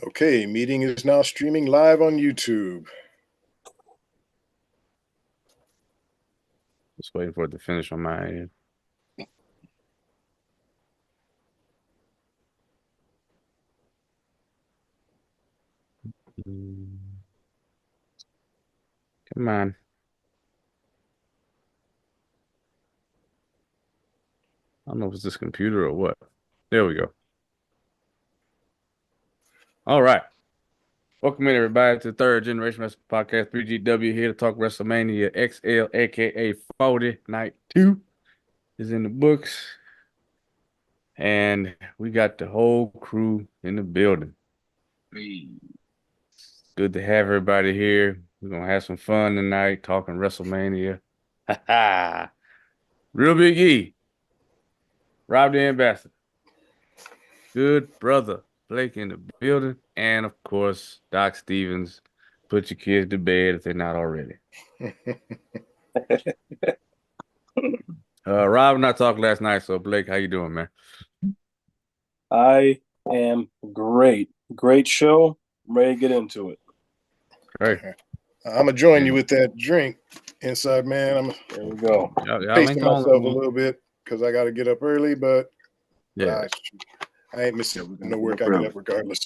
Okay, meeting is now streaming live on YouTube. Just waiting for it to finish on my end. Come on. I don't know if it's this computer or what. There we go. All right. Welcome in, everybody, to the Third Generation Wrestling Podcast. 3GW here to talk Wrestlemania XL, aka 40. Night 2 is in the books. And we got the whole crew in the building. Good to have everybody here. We're gonna have some fun tonight talking WrestleMania. Ha ha. Real Big E, Rob the Ambassador. Good brother Blake in the building. And of course, Doc Stevens. Put your kids to bed if they're not already. Rob and I talked last night, so Blake, how you doing, man? I am great. Great show. I'm ready to get into it. Great. I'm gonna join you with that drink inside, man. There we go. Y'all Pacing ain't myself calling a little bit because I got to get up early, but Yeah. I ain't missing no work. I get up regardless.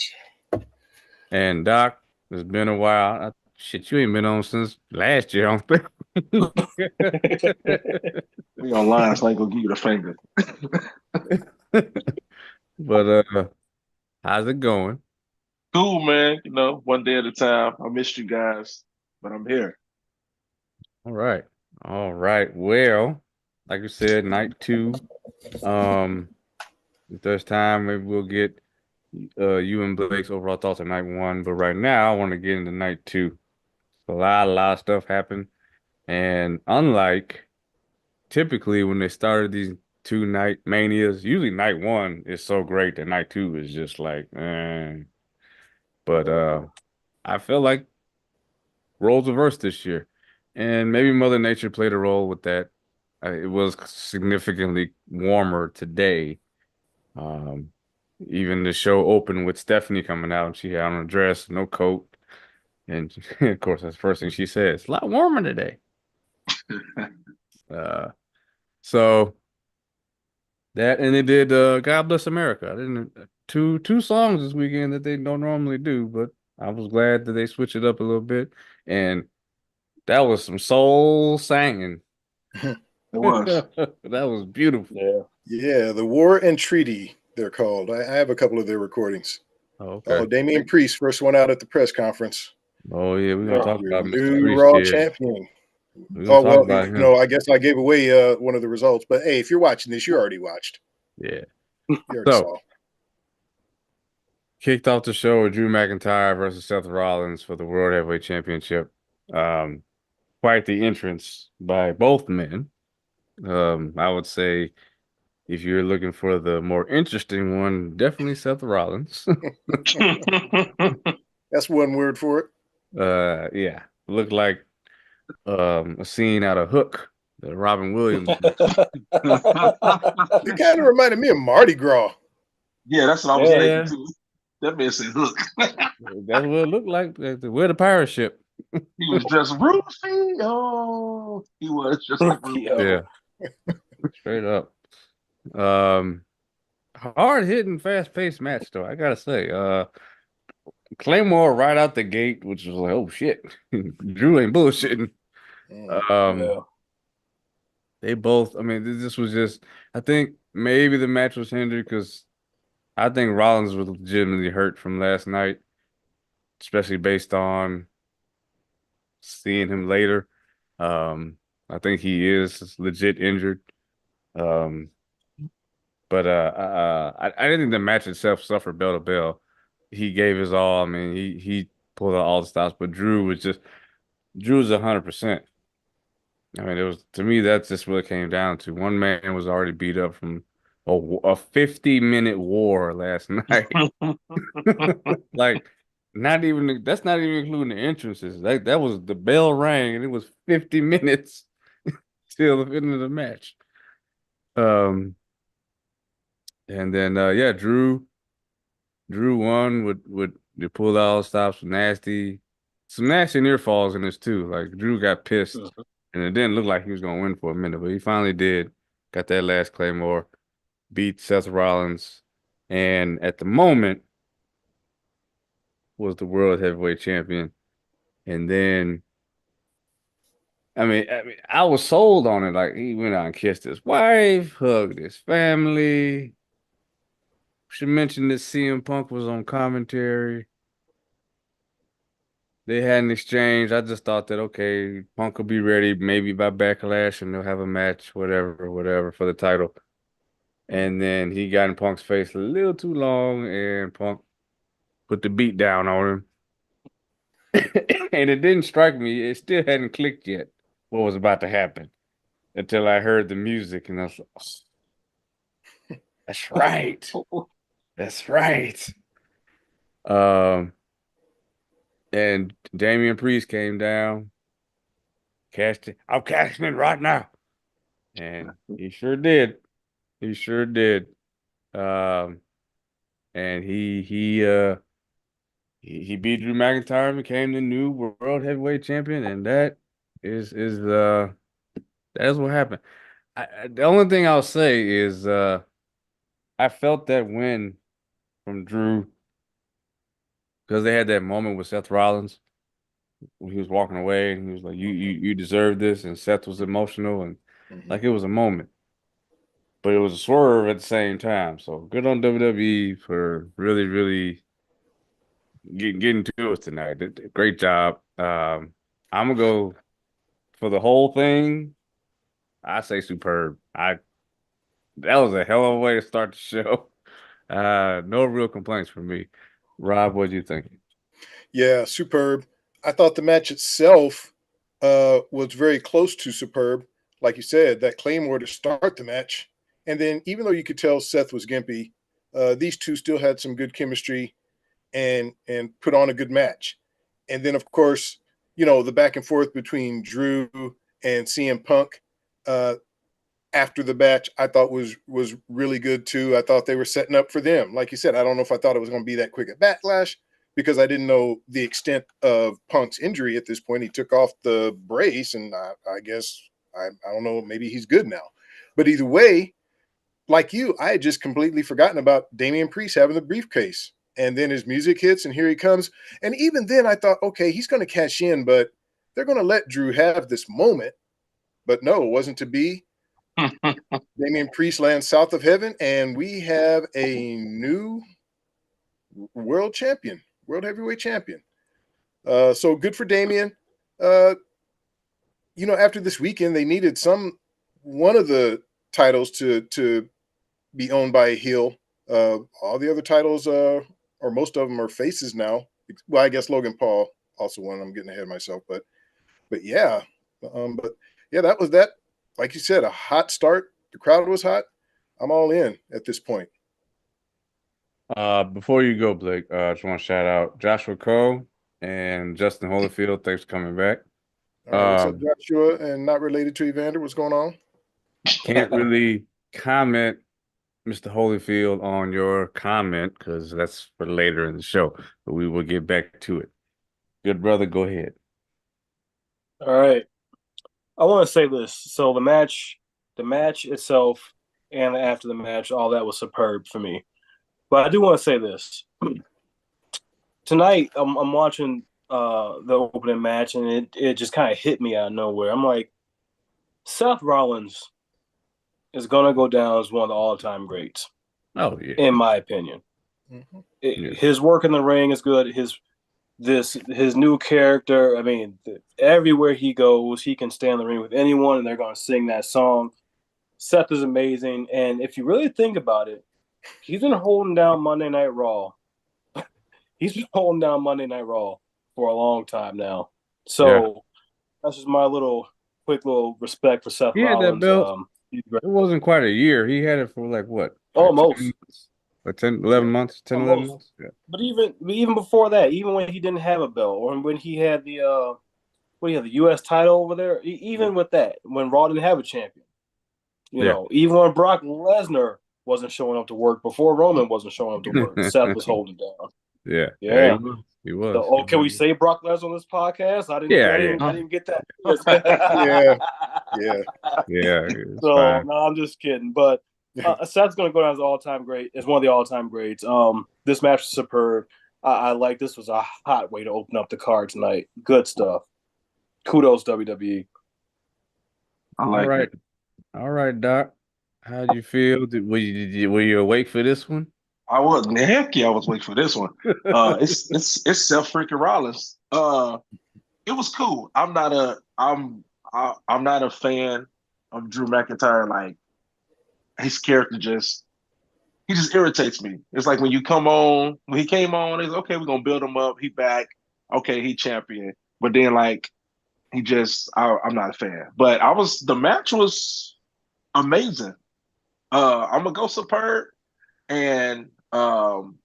And Doc, it's been a while. Shit, you ain't been on since last year, I don't think. We online, so I ain't gonna give you the finger. But how's it going? Cool, man. You know, one day at a time. I missed you guys, but I'm here. All right. All right. Well, like you said, night 2. If there's time, maybe we'll get you and Blake's overall thoughts on night 1. But right now, I want to get into night 2. A lot of stuff happened. And unlike typically when they started these 2 night manias, usually night 1 is so great that night 2 is just like, eh. But I feel like roles reversed this year. And maybe Mother Nature played a role with that. It was significantly warmer today. Even the show opened with Stephanie coming out and she had on a dress, no coat. And of course, that's the first thing she said. It's a lot warmer today. So that, and they did God Bless America. I didn't two songs this weekend that they don't normally do, but I was glad that they switched it up a little bit. And that was some soul singing. It was. That was beautiful. Yeah, the War and Treaty, they're called. I have a couple of their recordings. Okay. Damian Priest, first one out at the press conference. Oh yeah, we're gonna talk about Mr. New Priest Raw here. champion. We're gonna talk Well, about him. I guess I gave away one of the results, but hey, if you're watching this, you already watched. Yeah. You already saw. Kicked off the show with Drew McIntyre versus Seth Rollins for the World Heavyweight Championship. Quite the entrance by both men. I would say if you're looking for the more interesting one, definitely Seth Rollins. That's one word for it. Yeah. Looked like a scene out of Hook, the Robin Williams. It kind of reminded me of Mardi Gras. Yeah, that's what I was thinking too. That man said, "Look." That's what it looked like. We're the pirate ship. He was dressed Rufio. He was just like Rufio. Yeah. Straight up. Hard hitting, fast paced match though. I gotta say, Claymore right out the gate, which was like, oh shit, Drew ain't bullshitting. They both. I mean, this was just. I think maybe the match was hindered because I think Rollins was legitimately hurt from last night, especially based on seeing him later. I think he is legit injured. But I didn't think the match itself suffered bell to bell. He gave his all. I mean, he pulled out all the stops, but Drew's 100%. I mean, it was, to me, that's just what it came down to. One man was already beat up from a 50-minute war last night. Like, that's not even including the entrances. That was, the bell rang and it was 50 minutes till the end of the match. And then yeah, Drew won with the pull out stops, some nasty near falls in this too. Like Drew got pissed, and it didn't look like he was gonna win for a minute, but he finally did. Got that last Claymore, beat Seth Rollins, and at the moment was the world heavyweight champion. And then, I was sold on it. Like he went out and kissed his wife, hugged his family. Should mention that CM Punk was on commentary. They had an exchange. I just thought that okay, Punk will be ready maybe by Backlash, and they'll have a match, whatever, for the title. And then he got in Punk's face a little too long, and Punk put the beat down on him. And it didn't strike me. It still hadn't clicked yet what was about to happen until I heard the music, and I was like, oh, that's right. That's right. And Damian Priest came down, cashed it. I'm cashing in right now. And he sure did. He sure did. And he beat Drew McIntyre and became the new world heavyweight champion, and that's what happened. The only thing I'll say is I felt that win from Drew because they had that moment with Seth Rollins when he was walking away and he was like, you deserve this, and Seth was emotional and like it was a moment. But it was a swerve at the same time. So good on WWE for really, really getting to us tonight. Great job. I'm gonna go for the whole thing. I say superb. That was a hell of a way to start the show. No real complaints from me. Rob, what do you think? Yeah, superb. I thought the match itself was very close to superb. Like you said, that Claymore to start the match. And then even though you could tell Seth was gimpy, these two still had some good chemistry and put on a good match. And then, of course, the back and forth between Drew and CM Punk after the match, I thought was really good too. I thought they were setting up for them. Like you said, I don't know if I thought it was going to be that quick at Backlash because I didn't know the extent of Punk's injury at this point. He took off the brace, and I guess I don't know. Maybe he's good now. But either way, like you, I had just completely forgotten about Damian Priest having the briefcase. And then his music hits, and here he comes. And even then, I thought, okay, he's going to cash in, but they're going to let Drew have this moment. But no, it wasn't to be. Damian Priest lands south of heaven, and we have a new world champion, world heavyweight champion. So good for Damian. After this weekend, they needed one of the titles to be owned by a heel. All the other titles, or most of them, are faces now. Well, I guess Logan Paul also won. I'm getting ahead of myself, but yeah, that was that. Like you said, a hot start. The crowd was hot. I'm all in at this point. Before you go, Blake, I just want to shout out Joshua Cole and Justin Holyfield. Thanks for coming back. All right, what's up, Joshua? And not related to Evander, what's going on? Can't really comment, Mr. Holyfield, on your comment because that's for later in the show, but we will get back to it. Good brother, go ahead. All right. I want to say this. So the match itself and after the match, all that was superb for me. But I do want to say this. Tonight, I'm watching the opening match, and it just kind of hit me out of nowhere. I'm like, Seth Rollins is going to go down as one of the all-time greats. Oh, yeah. In my opinion. Mm-hmm. His work in the ring is good. His new character, everywhere he goes, he can stay in the ring with anyone, and they're going to sing that song. Seth is amazing, and if you really think about it, he's been holding down Monday Night Raw. He's been holding down Monday Night Raw for a long time now. So That's just my quick little respect for Seth Rollins. Had that belt. It wasn't quite a year. He had it for like what? Almost. 11 months, 10, almost. 11 months. Yeah. But even before that, even when he didn't have a belt, or when he had the the U.S. title over there, even with that, when Raw didn't have a champion, even when Brock Lesnar wasn't showing up to work, before Roman wasn't showing up to work, Seth was holding down. Yeah. Yeah. He was. So, can we say Brock Lesnar on this podcast? I didn't. Yeah, I yeah. didn't get that. Yeah. Yeah. Yeah, it's So fine. no, I'm just kidding. But Seth's going to go down as all-time great. It's one of the all-time greats. This match was superb. I like this was a hot way to open up the card tonight. Good stuff. Kudos WWE. I like All right. it. All right, Doc. How'd you feel? Were you awake for this one? I was, man, heck yeah, I was waiting for this one. It's Seth freaking Rollins. It was cool. I'm not a fan of Drew McIntyre. Like his character he just irritates me. It's like when he came on, it's okay, we're gonna build him up. He back. Okay, he champion. But then like I'm not a fan. But the match was amazing. I'm gonna go superb and I'm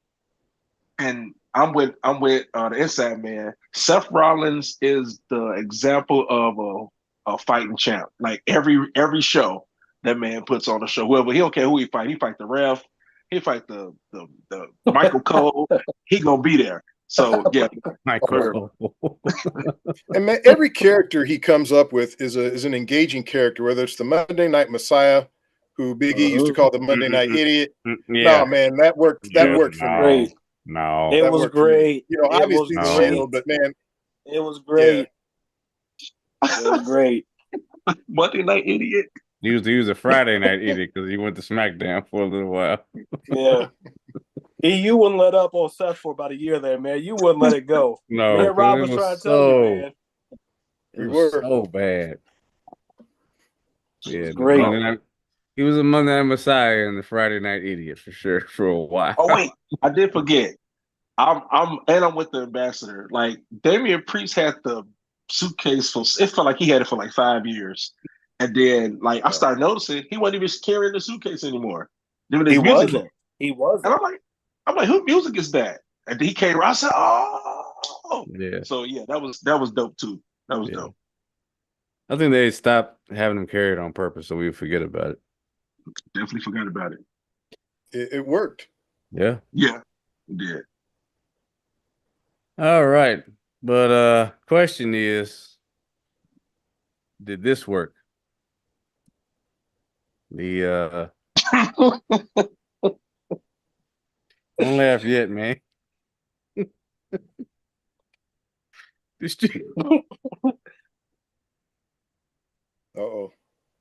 with the Inside Man. Seth Rollins is the example of a fighting champ. Like every show that man puts on a show, whoever he don't care who he fight the ref, he fight the Michael Cole, he gonna be there. So yeah, Michael. And man, every character he comes up with is an engaging character, whether it's the Monday Night Messiah, who Big E used to call the Monday Night Idiot. Yeah. No, man, that worked. That worked for me. Great. No. It was great. You know, It was obviously the great. Shield, but man, It was great. Yeah. It was great. Monday Night Idiot. He was a Friday night idiot because he went to SmackDown for a little while. Yeah. You wouldn't let up on Seth for about a year there, man. You wouldn't let it go. No, Man, Rob was trying to tell you, man. It was so bad. Yeah, great. He was a Monday Night Messiah and the Friday Night Idiot for sure for a while. Oh wait, I did forget. I'm with the ambassador. Like Damian Priest had the suitcase it felt like he had it for like 5 years. And then like I started noticing he wasn't even carrying the suitcase anymore. He wasn't. He wasn't. And I'm like, who music is that? And then he came around, I said, oh Yeah. So yeah, that was dope too. That was dope. I think they stopped having him carry it on purpose so we would forget about it. Definitely forgot about it. It worked. Yeah. Yeah, it did. All right. But question is, did this work? The don't laugh yet, man. Uh-oh.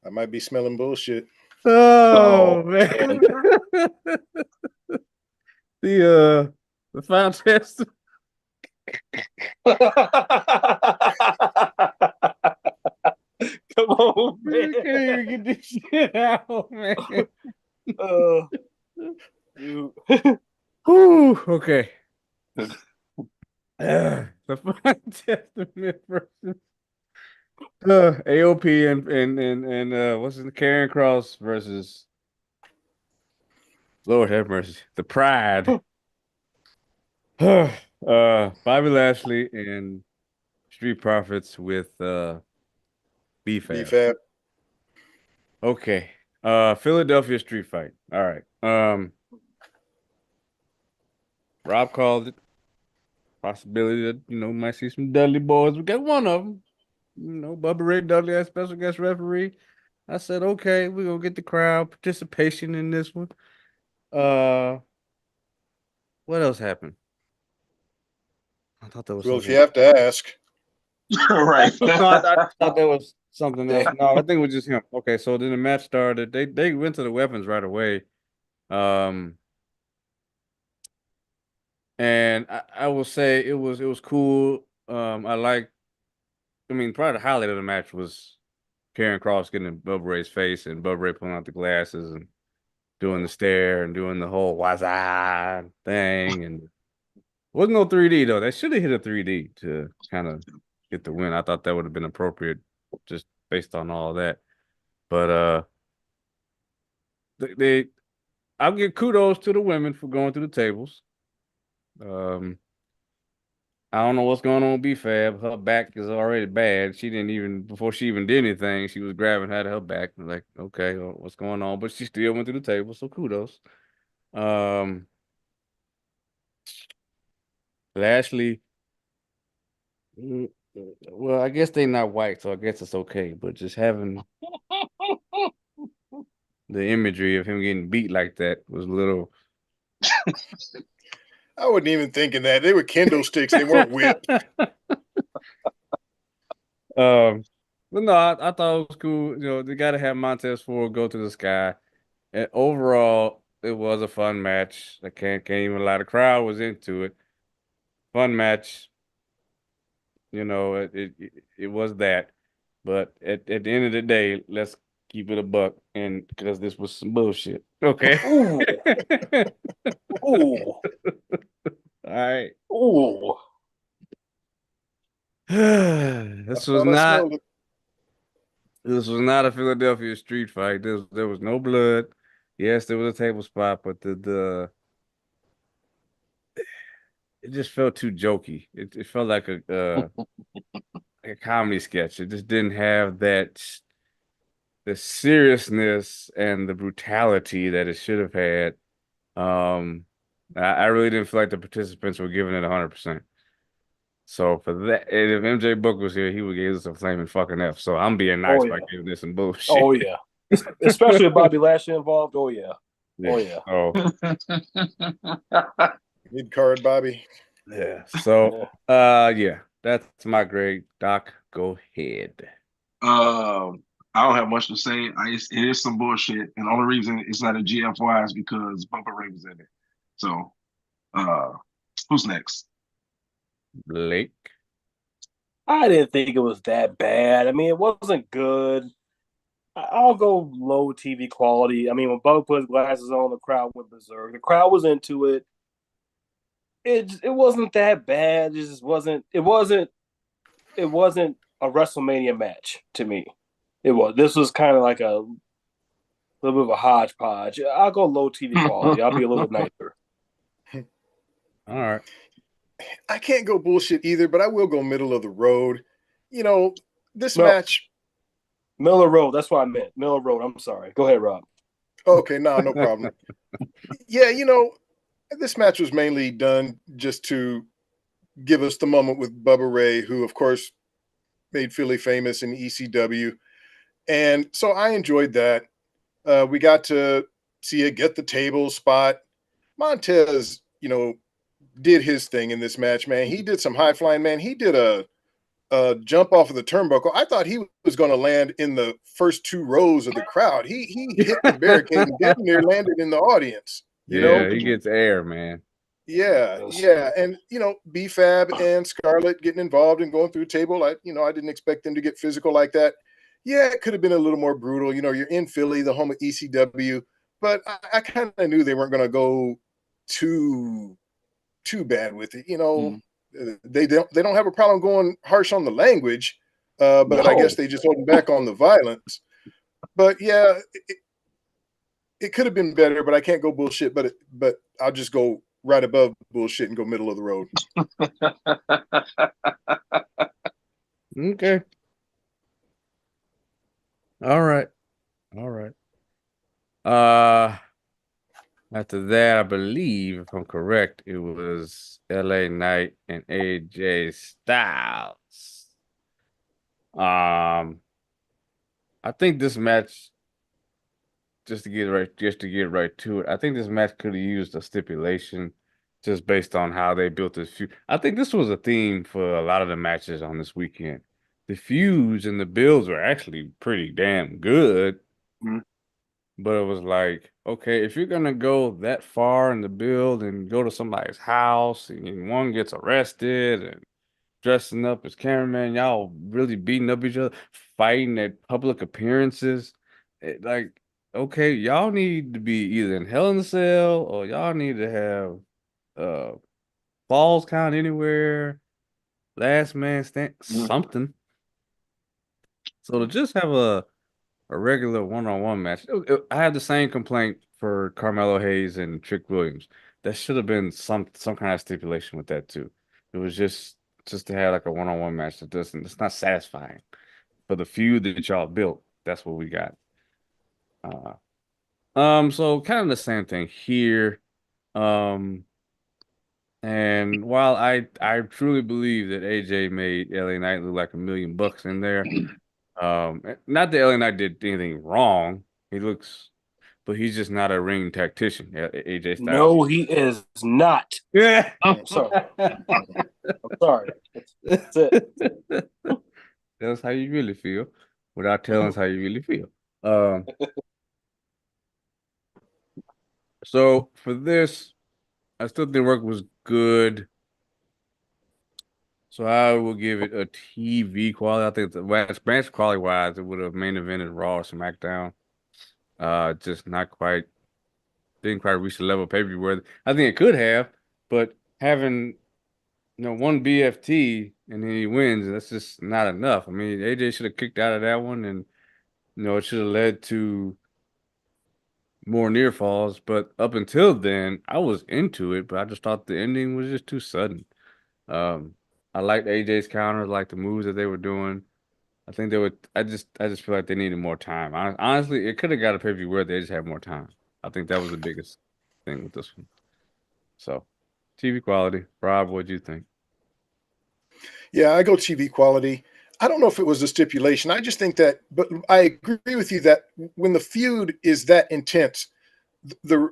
I might be smelling bullshit. Oh man. The final test. Come on, man. You can't even get this shit out, man. Whew, okay. The final testament versus AOP and what's his Karen Cross versus Lord have mercy, the Pride. Bobby Lashley and Street Profits with BFAB. Okay. Philadelphia Street Fight. All right. Rob called it. Possibility that, might see some Dudley boys. We got one of them. Bubba Ray Dudley as special guest referee. I said, okay, we're going to get the crowd participation in this one. What else happened? I thought there was if you have to ask. Right. No, I thought there was something else. No, I think it was just him. Okay, so then the match started. They went to the weapons right away. And I will say it was cool. Probably the highlight of the match was Karen Cross getting in Bubba Ray's face and Bubba Ray pulling out the glasses and doing the stare and doing the whole waza thing. And wasn't no 3D though. They should have hit a 3D to kind of get the win. I thought that would have been appropriate just based on all that. But I'll give kudos to the women for going through the tables. I don't know what's going on with B-Fab. Her back is already bad. Before she even did anything, she was grabbing her back. Like, okay, well, what's going on? But she still went through the table, so kudos. Lashley, well, I guess they not white, so I guess it's okay. But just having the imagery of him getting beat like that was a little. I wasn't even thinking that. They were kendo sticks. They weren't whipped. But no, I thought it was cool. You know, they got to have Montez Ford go to the sky. And overall, it was a fun match. I can't even lie. The crowd was into it. Fun match. You know, it was that. But at the end of the day, let's keep it a buck, and because this was some bullshit. Okay. Ooh. Ooh. All right. Ooh. This I was thought I not smelled it. this was not a Philadelphia street fight. There was no blood. Yes, there was a table spot, but the it just felt too jokey. It felt like a comedy sketch. It just didn't have the seriousness and the brutality that it should have had. I really didn't feel like the participants were giving it 100%. So for that, and if MJ Book was here, he would give us a flaming fucking F. So I'm being Oh nice by yeah. giving this some bullshit. Oh yeah. Especially with Bobby Lashley involved. Oh yeah. Oh yeah. Oh Mid card, Bobby. yeah. So yeah, that's my grade. Doc, go ahead. I don't have much to say. It is some bullshit, and the only reason it's not a GFY is because Bubba Ray was in it. So, uh, who's next? Blake. I didn't think it was that bad. I mean, it wasn't good. I'll go low TV quality. I mean, when Bubba put his glasses on, the crowd went berserk. The crowd was into it. It wasn't that bad. It just wasn't. It wasn't a WrestleMania match to me. It was. This was kind of like a little bit of a hodgepodge. I'll go low TV quality. I'll be a little bit nicer. All right. I can't go bullshit either, but I will go middle of the road. You know, this match. Miller Road. That's what I meant. Miller Road. I'm sorry. Go ahead, Rob. Okay, no problem. Yeah, you know, this match was mainly done just to give us the moment with Bubba Ray, who, of course, made Philly famous in ECW. And so I enjoyed that. We got to see it get the table spot. Montez, you know, did his thing in this match, man. He did some high flying, man. He did a jump off of the turnbuckle. I thought he was going to land in the first two rows of the crowd. He hit the barricade and damn near landed in the audience. You know, he gets air, man. yeah, and you know, B-Fab and Scarlett getting involved and going through a table. I didn't expect them to get physical like that. Yeah, it could have been a little more brutal. You know, you're in Philly, the home of ECW, but I kind of knew they weren't going to go too bad with it. You know, they don't have a problem going harsh on the language, but I guess they just holding back on the violence. But yeah, it could have been better, but I can't go bullshit. But I'll just go right above bullshit and go middle of the road. Okay. All right. All right. After that, I believe, if I'm correct, it was LA Knight and AJ Styles. I think this match, just to get right to it, I think this match could have used a stipulation just based on how they built this feud. I think this was a theme for a lot of the matches on this weekend. The feuds and the builds were actually pretty damn good. But it was like, okay, if you're gonna go that far in the build and go to somebody's house and one gets arrested and dressing up as cameraman, y'all really beating up each other, fighting at public appearances, like, okay, y'all need to be either in Hell in a Cell or y'all need to have falls count anywhere, last man stand, something. So to just have a regular one-on-one match. I had the same complaint for Carmelo Hayes and Trick Williams. There should have been some kind of stipulation with that too. It was just to have like a one-on-one match that doesn't. It's not satisfying. For the feud that y'all built, that's what we got. So kind of the same thing here. Um, And while I truly believe that AJ made LA Knight look like $1 million in there, not that LA Knight did anything wrong. He looks, but he's just not a ring tactician. AJ Styles. No, he is not. Yeah. I'm sorry. I'm sorry. That's it. Tell us how you really feel without telling us how you really feel. Um, so for this, I still think work was good. So I will give it a TV quality. I think the match quality wise, it would have main evented Raw or SmackDown. Just not quite, didn't quite reach the level of pay-per-view where I think it could have, but having one BFT and then he wins, that's just not enough. I mean, AJ should have kicked out of that one, and it should have led to more near falls. But up until then, I was into it, but I just thought the ending was just too sudden. I liked AJ's counters, like the moves that they were doing. I think they would. I just feel like they needed more time. Honestly, it could have got a pay-per-view where they just had more time. I think that was the biggest thing with this one. So, TV quality. Rob, what do you think? Yeah, I go TV quality. I don't know if it was a stipulation. I just think that, but I agree with you that when the feud is that intense, the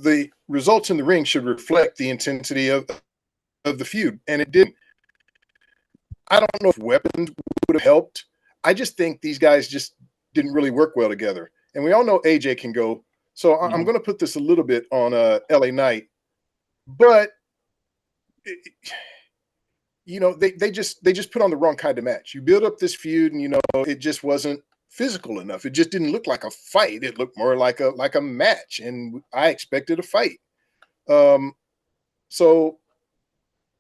the results in the ring should reflect the intensity of the feud, and it didn't. I don't know if weapons would have helped. I just think these guys just didn't really work well together, and we all know AJ can go. So I'm going to put this a little bit on LA Knight, but they just put on the wrong kind of match. You build up this feud, and it just wasn't physical enough. It just didn't look like a fight. It looked more like a match, and I expected a fight. So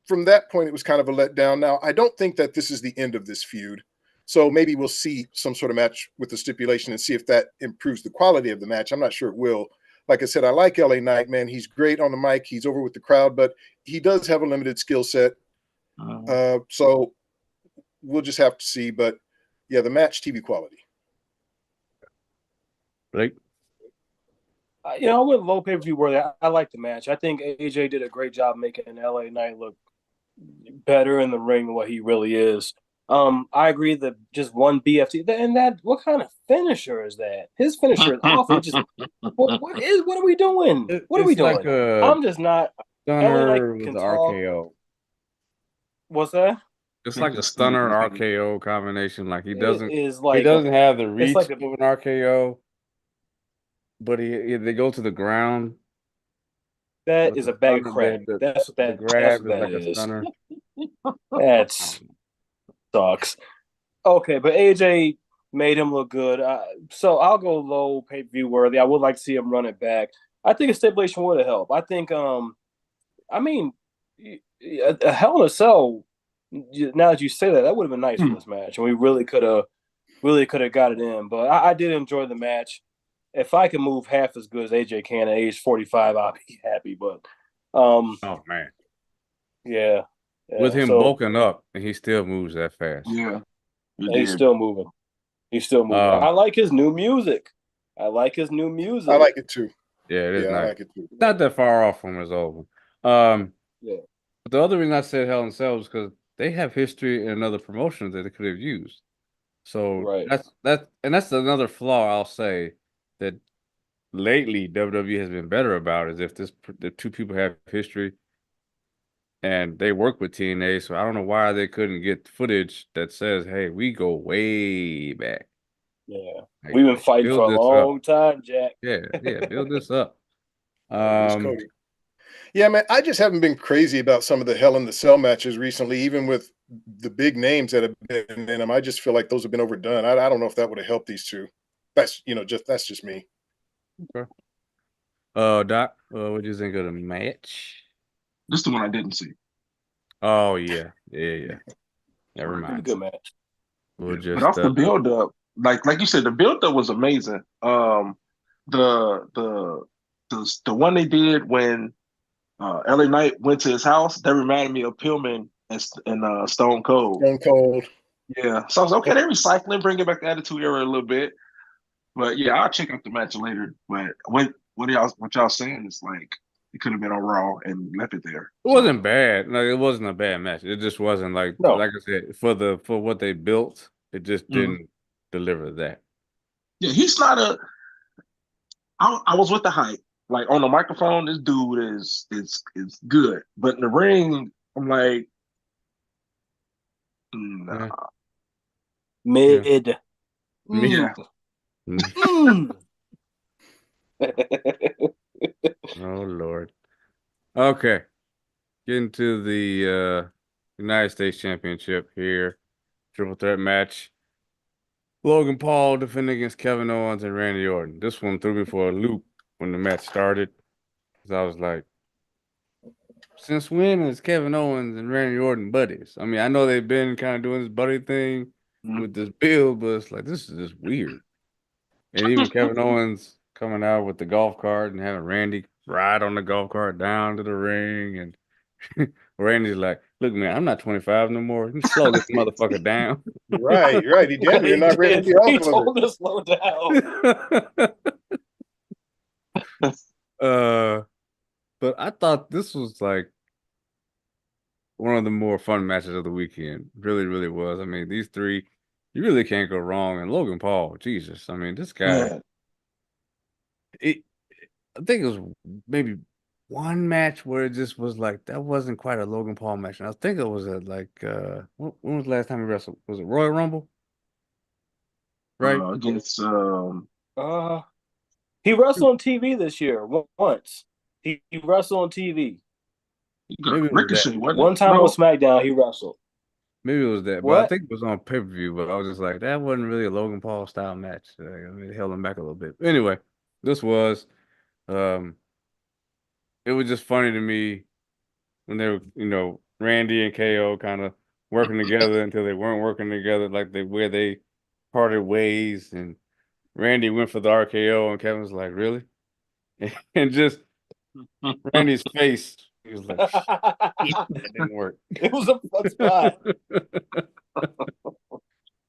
from that point, it was kind of a letdown. Now, I don't think that this is the end of this feud. So maybe we'll see some sort of match with the stipulation and see if that improves the quality of the match. I'm not sure it will. Like I said, I like LA Knight, man. He's great on the mic. He's over with the crowd, but he does have a limited skill set. So we'll just have to see. But yeah, the match TV quality. Blake? I went low pay-per-view worthy. I like the match. I think AJ did a great job making LA Knight look better in the ring than what he really is. I agree that just one BFT and that what kind of finisher is that? His finisher is awful. Just what are we doing? What are we doing? Like I'm just not. LA Knight with can the talk. RKO. What's that? It's like a stunner RKO combination. Like he doesn't have the reach like of an RKO, but they go to the ground. That is a bag of crap. That's what that grab is. Like a stunner. That sucks. Okay, but AJ made him look good. So I'll go low pay-per-view worthy. I would like to see him run it back. I think a stipulation would have helped. I think, I mean, a Hell in a Cell. Now that you say that, that would have been nice for this match, and we really could have got it in. But I did enjoy the match. If I can move half as good as AJ can at age 45, I'll be happy. But oh man, yeah. With him bulking up, and he still moves that fast. Yeah, he's still moving. I like his new music. I like it too. Yeah, it is nice. I like it too. Not that far off from his old one. Yeah. But the other reason I said Hell in a Cell is because they have history in another promotion that they could have used. So that's another flaw I'll say that lately WWE has been better about is if the two people have history and they work with TNA. So I don't know why they couldn't get footage that says, "Hey, we go way back." Yeah, we've been fighting for a long time, Jack. Yeah, build this up. Yeah, man, I just haven't been crazy about some of the Hell in the Cell matches recently, even with the big names that have been in them. I just feel like those have been overdone. I don't know if that would have helped these two. That's just me. Okay. Doc, what do you think of the match? This is the one I didn't see. Oh yeah. Never mind. Good match. But off the build up, like you said, the build up was amazing. The one they did when LA Knight went to his house, that reminded me of Pillman and Stone Cold. Stone Cold. Yeah. So I was okay, they're recycling, bringing back the Attitude Era a little bit. But yeah, I'll check out the match later. But what y'all saying is like It could have been on Raw and left it there. It wasn't bad. Like, it wasn't a bad match. It just wasn't like No. I said, for what they built, it just didn't deliver that. Yeah, he's not a. I was with the hype. Like on the microphone, this dude is good, but in the ring, I'm like, nah. Mid. Yeah. Oh Lord. Okay. Getting to the United States Championship here. Triple threat match. Logan Paul defending against Kevin Owens and Randy Orton. This one threw me for a loop when the match started. Because I was like, since when is Kevin Owens and Randy Orton buddies? I mean, I know they've been kind of doing this buddy thing with this build, but it's like, this is just weird. And even Kevin Owens coming out with the golf cart and having Randy ride on the golf cart down to the ring. And Randy's like, look, man, I'm not 25 no more. You can slow this motherfucker down. Right. He damn near not ready to be He off told of us slow down. But I thought this was like one of the more fun matches of the weekend. Really, really was. I mean, these three, you really can't go wrong. And Logan Paul, Jesus. I mean, this guy, I think it was maybe one match where it just was like, that wasn't quite a Logan Paul match. And I think it was when was the last time he wrestled? Was it Royal Rumble? Right? Against he wrestled on TV this year once. He wrestled on TV. Maybe Ricochet. One time on SmackDown, he wrestled. Maybe it was that, What? but I think it was on pay-per-view, but I was just like, that wasn't really a Logan Paul style match. It held him back a little bit. Anyway, this was, it was just funny to me when they were, Randy and KO kind of working together until they weren't working together, like where they parted ways, and Randy went for the RKO, and Kevin was like, really? And just Randy's face, he was like, that didn't work. It was a fun spot.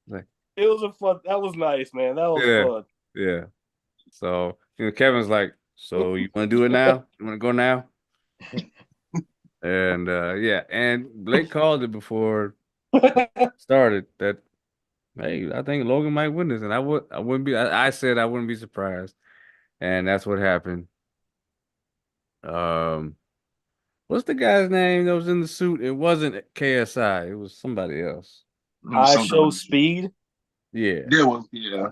Like, it was a fun. That was nice, man. That was fun. Yeah. So Kevin's like, so you want to do it now? You want to go now? And yeah, and Blake called it before it started that, hey, I think Logan might win this, and I wouldn't be. I said I wouldn't be surprised, and that's what happened. What's the guy's name that was in the suit? It wasn't KSI. It was somebody else. I Show Speed. Yeah. There was, yeah.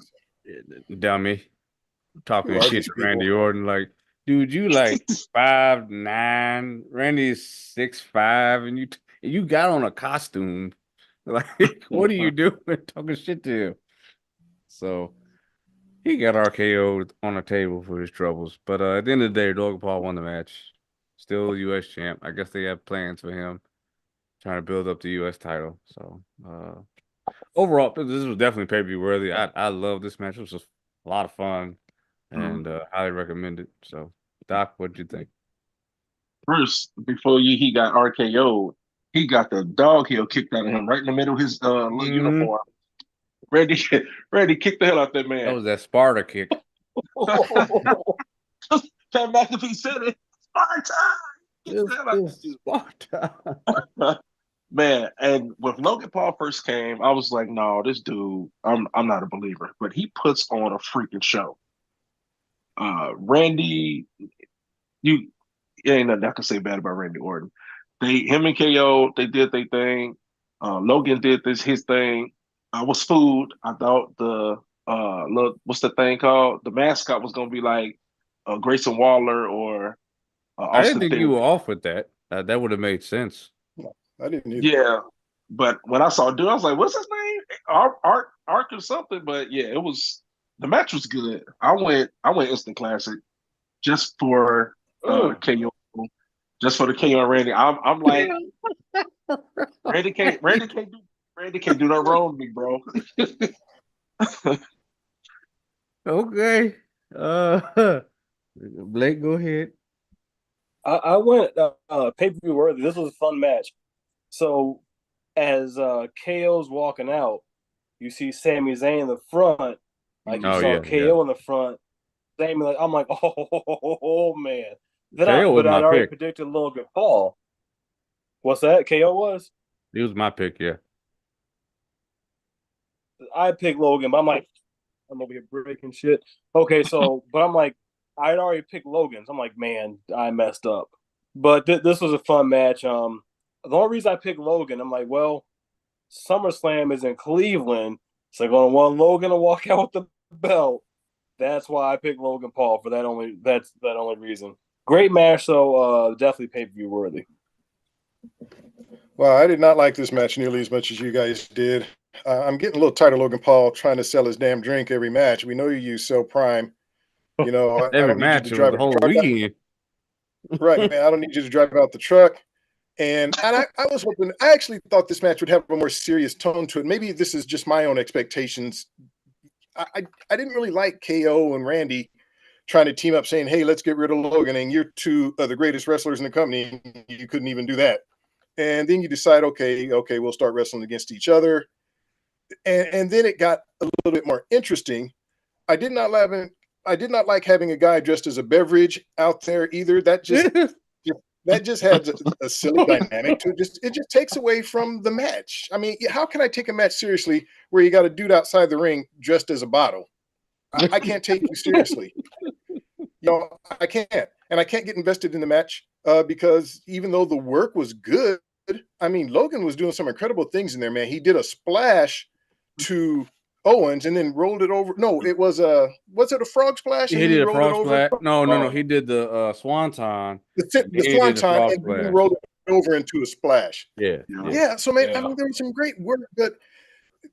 Dummy. Talking shit to Randy Orton. Like, dude, you like 5'9", Randy's 6'5", and you got on a costume. Like, what are you doing talking shit to him? So he got RKO'd on the table for his troubles. But at the end of the day, Logan Paul won the match. Still U.S. champ. I guess they have plans for him, trying to build up the U.S. title. So overall, this was definitely pay-per-view worthy. I love this match. It was just a lot of fun, and highly recommend it. So, Doc, what did you think? First, before he got RKO'd, he got the dog heel kicked out of him right in the middle of his little uniform. Randy kicked the hell out that man. That was that Sparta kick. Pat McAfee said it. Sparta. Man, and when Logan Paul first came, I was like, no, this dude, I'm not a believer. But he puts on a freaking show. Randy, you ain't nothing I can say bad about Randy Orton. Him and KO, they did their thing. Logan did his thing. I was fooled. I thought what's the thing called? The mascot was gonna be like Grayson Waller or I didn't think you were off with that. That would have made sense. No, I didn't either. Yeah, but when I saw dude, I was like, "What's his name? Ark or something?" But yeah, the match was good. I went instant classic just for KO, just for the KO and Randy. I'm like, Randy can't do no wrong to me, bro. Okay. Blake, go ahead. I went pay-per-view worthy. This was a fun match. So as KO's walking out, you see Sami Zayn in the front, like you saw KO in the front. Sami, I'm like, oh man, KO was But my I'd already pick. predicted Logan Paul. What's that? KO was? He was my pick, yeah. I picked Logan, but I'm over here breaking shit. Okay, so, but I'm like, I'd already picked Logan. So I'm like, man, I messed up. But this was a fun match. The only reason I picked Logan, I'm like, well, SummerSlam is in Cleveland, so I'm going to want Logan to walk out with the belt. That's why I picked Logan Paul for that only reason. Great match, so definitely pay-per-view worthy. Well, I did not like this match nearly as much as you guys did. I'm getting a little tired of Logan Paul trying to sell his damn drink every match. We know you use Sell Prime. You know, I Every don't need you to match, it was drive the a whole truck out. weekend. Right, man. I don't need you to drive out the truck. And I was hoping, I actually thought this match would have a more serious tone to it. Maybe this is just my own expectations. I didn't really like KO and Randy trying to team up saying, hey, let's get rid of Logan. And you're two of the greatest wrestlers in the company. You couldn't even do that. And then you decide, okay, we'll start wrestling against each other. And then it got a little bit more interesting. I did not like having a guy dressed as a beverage out there either. That just has a silly dynamic to it. It just takes away from the match. I mean, how can I take a match seriously where you got a dude outside the ring dressed as a bottle? I can't take you seriously. I can't. And I can't get invested in the match because even though the work was good, I mean, Logan was doing some incredible things in there, man. He did a splash to Owens and then rolled it over. No, it was it a frog splash? He And then did he a rolled it frog over. splash. No. He did the swanton. The He did the swanton, frog and then he splash. rolled it over into a splash. Yeah. So, man, I mean, there was some great work, but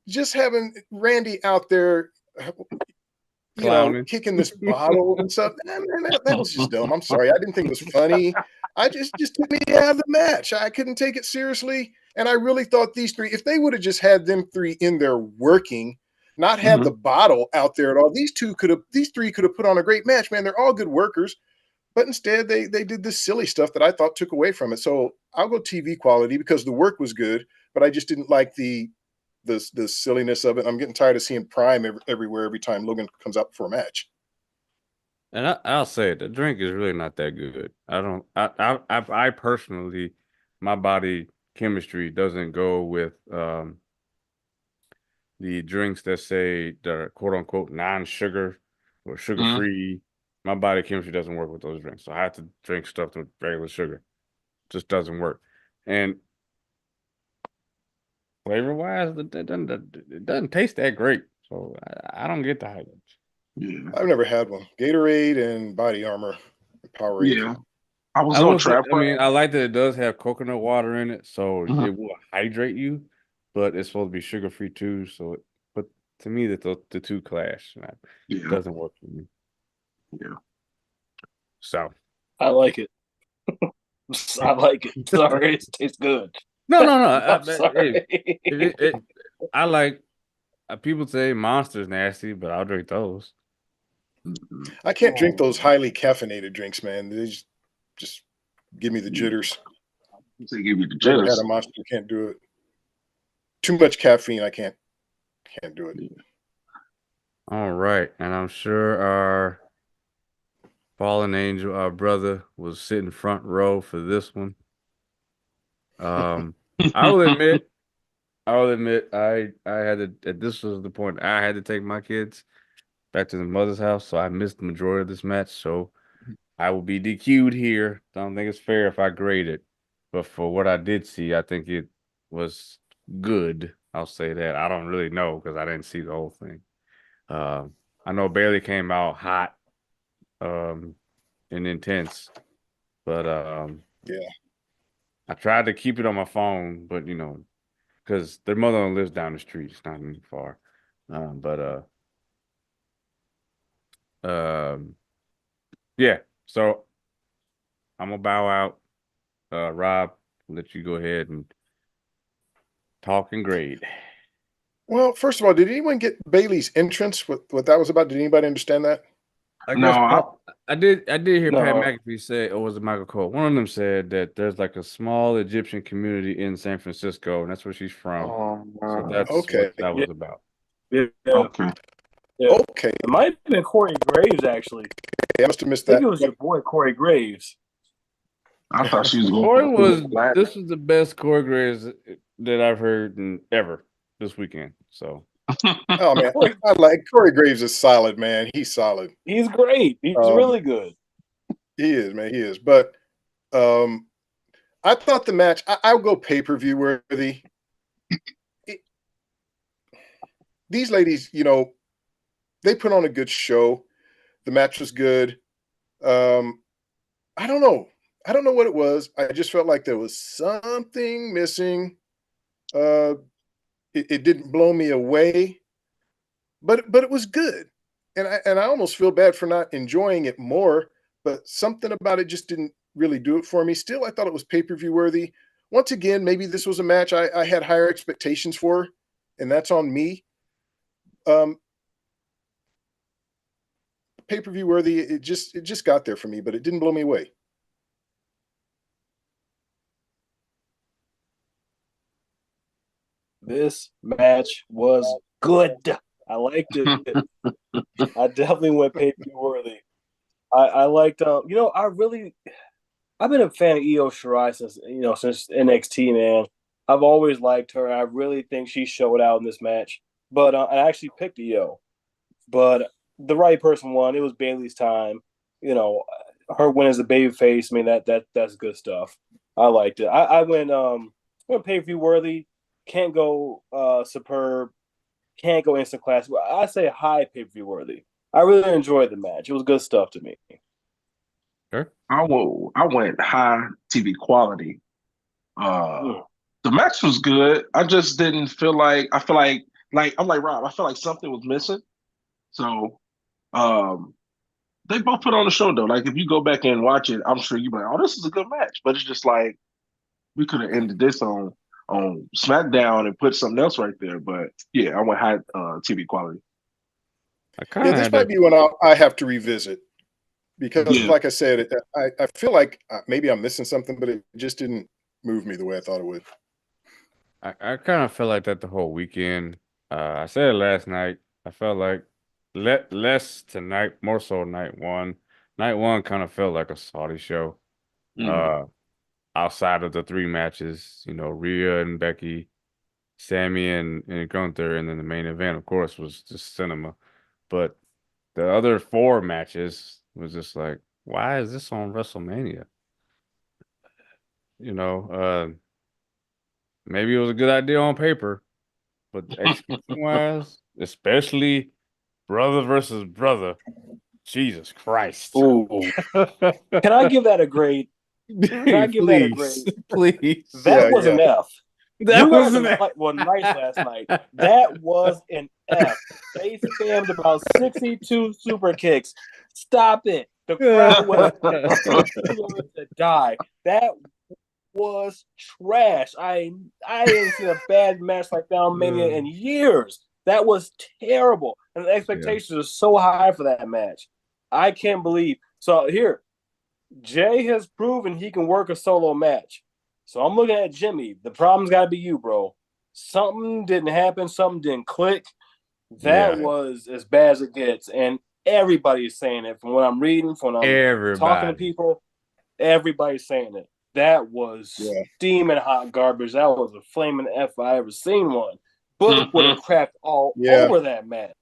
just having Randy out there, kicking this bottle and stuff, man, that was just dumb. I'm sorry. I didn't think it was funny. I just took me out of the match. I couldn't take it seriously. And I really thought these three, if they would have just had them three in there working, not had the bottle out there at all, these three could have put on a great match, man. They're all good workers. But instead, they did this silly stuff that I thought took away from it. So I'll go TV quality because the work was good, but I just didn't like the silliness of it. I'm getting tired of seeing Prime everywhere every time Logan comes out for a match. And I'll say it, the drink is really not that good. I personally, my body chemistry doesn't go with the drinks that say they're quote unquote non-sugar or sugar-free. My body chemistry doesn't work with those drinks. So I have to drink stuff with regular sugar. It just doesn't work. And flavor-wise, it doesn't taste that great. So I don't get the hype. Yeah. I've never had one. Gatorade and Body Armor, Powerade. Yeah. I was going to try. I mean, I like that it does have coconut water in it, so it will hydrate you, but it's supposed to be sugar-free too. So, but to me, the two clash. It doesn't work for me. Yeah. So I like it. I like it. Sorry, it tastes good. No. I'm sorry. I like. People say Monster's nasty, but I'll drink those. I can't drink those highly caffeinated drinks, man. They just give me the jitters. They give you the Never jitters. had a Monster, can't do it. Too much caffeine, I can't do it. All right, and I'm sure our fallen angel, our brother, was sitting front row for this one. I will admit, I had to. This was the point. I had to take my kids back to the mother's house, so I missed the majority of this match. So I will be DQ'd here. Don't think it's fair if I grade it, but for what I did see, I think it was good. I'll say that. I don't really know because I didn't see the whole thing. I know Bailey came out hot, and intense, but yeah, I tried to keep it on my phone, but because their mother lives down the street, it's not even far. Yeah. So I'm gonna bow out. Rob, let you go ahead and talk and grade. Well, first of all, did anyone get Bailey's entrance? What that was about? Did anybody understand that? I guess I did hear Pat No. McAfee say, or was it Michael Cole? One of them said that there's like a small Egyptian community in San Francisco, and that's where she's from. So that's okay. what that was about. Yeah. Okay. Yeah. Okay. It might have been Corey Graves, actually. I must have missed I think that. it was your boy Corey Graves. I thought she was Corey was. going black. This was the best Corey Graves that I've heard ever this weekend. So. Oh man, I like Corey Graves is solid, man. He's solid. He's great. He's really good. He is, man. He is. But I thought the match. I'll go pay-per-view worthy. These ladies, they put on a good show. The match was good. I don't know. I don't know what it was. I just felt like there was something missing. It didn't blow me away, but it was good. And I almost feel bad for not enjoying it more, but something about it just didn't really do it for me. Still, I thought it was pay-per-view worthy. Once again, maybe this was a match I had higher expectations for, and that's on me. Pay-per-view worthy, it just got there for me, but it didn't blow me away. This match was good. I liked it. I definitely went pay-per-view worthy. I liked I've been a fan of Io Shirai since NXT, man. I've always liked her. I really think she showed out in this match. But I actually picked Io. But the right person won. It was Bayley's time. Her win as a babyface. I mean that's good stuff. I liked it. I went pay-per-view worthy. Can't go superb. Can't go instant classic. I say high pay-per-view worthy. I really enjoyed the match. It was good stuff to me. Sure. I went high TV quality. The match was good. I just didn't feel like I feel like I'm like Rob. I feel like something was missing. So they both put on the show though. Like if you go back and watch it, I'm sure you'll be like, oh, this is a good match. But it's just like we could have ended this on SmackDown and put something else right there. But yeah, I went high TV quality. This might be one I have to revisit because, like I said, I feel like maybe I'm missing something, but it just didn't move me the way I thought it would. I kind of felt like that the whole weekend. I said it last night. I felt like less tonight, more so night one. Night one kind of felt like a Saudi show. Outside of the three matches, Rhea and Becky, Sammy and Gunther, and then the main event, of course, was just cinema. But the other four matches was just like, why is this on WrestleMania? Maybe it was a good idea on paper, but execution-wise, especially brother versus brother, Jesus Christ. Ooh. Can I give that a grade? Can I give that a grade? Please. That was an F. That was an F. Nice last night. That was an F. They spammed about 62 super kicks. Stop it. The crowd was to die. That was trash. I ain't seen a bad match like that on Mania in years. That was terrible. And the expectations are so high for that match. I can't believe. So here, Jay has proven he can work a solo match. So I'm looking at Jimmy. The problem's got to be you, bro. Something didn't happen. Something didn't click. That was as bad as it gets. And everybody's saying it. From what I'm reading, from what I'm talking to people, everybody's saying it. That was steaming hot garbage. That was a flaming F if I ever seen one. Book would have crapped all over that match.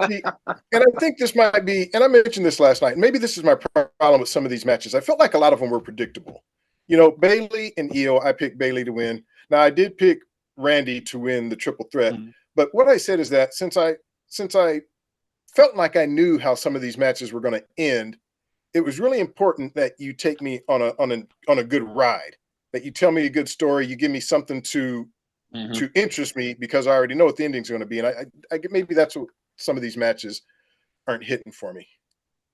See, and I think this might be, and I mentioned this last night, maybe this is my problem with some of these matches. I felt like a lot of them were predictable. Bayley and Io, I picked Bayley to win. Now, I did pick Randy to win the triple threat. But what I said is that since I felt like I knew how some of these matches were going to end, it was really important that you take me on a good ride, that you tell me a good story, you give me something to interest me because I already know what the ending's going to be. And I maybe that's what some of these matches aren't hitting for me.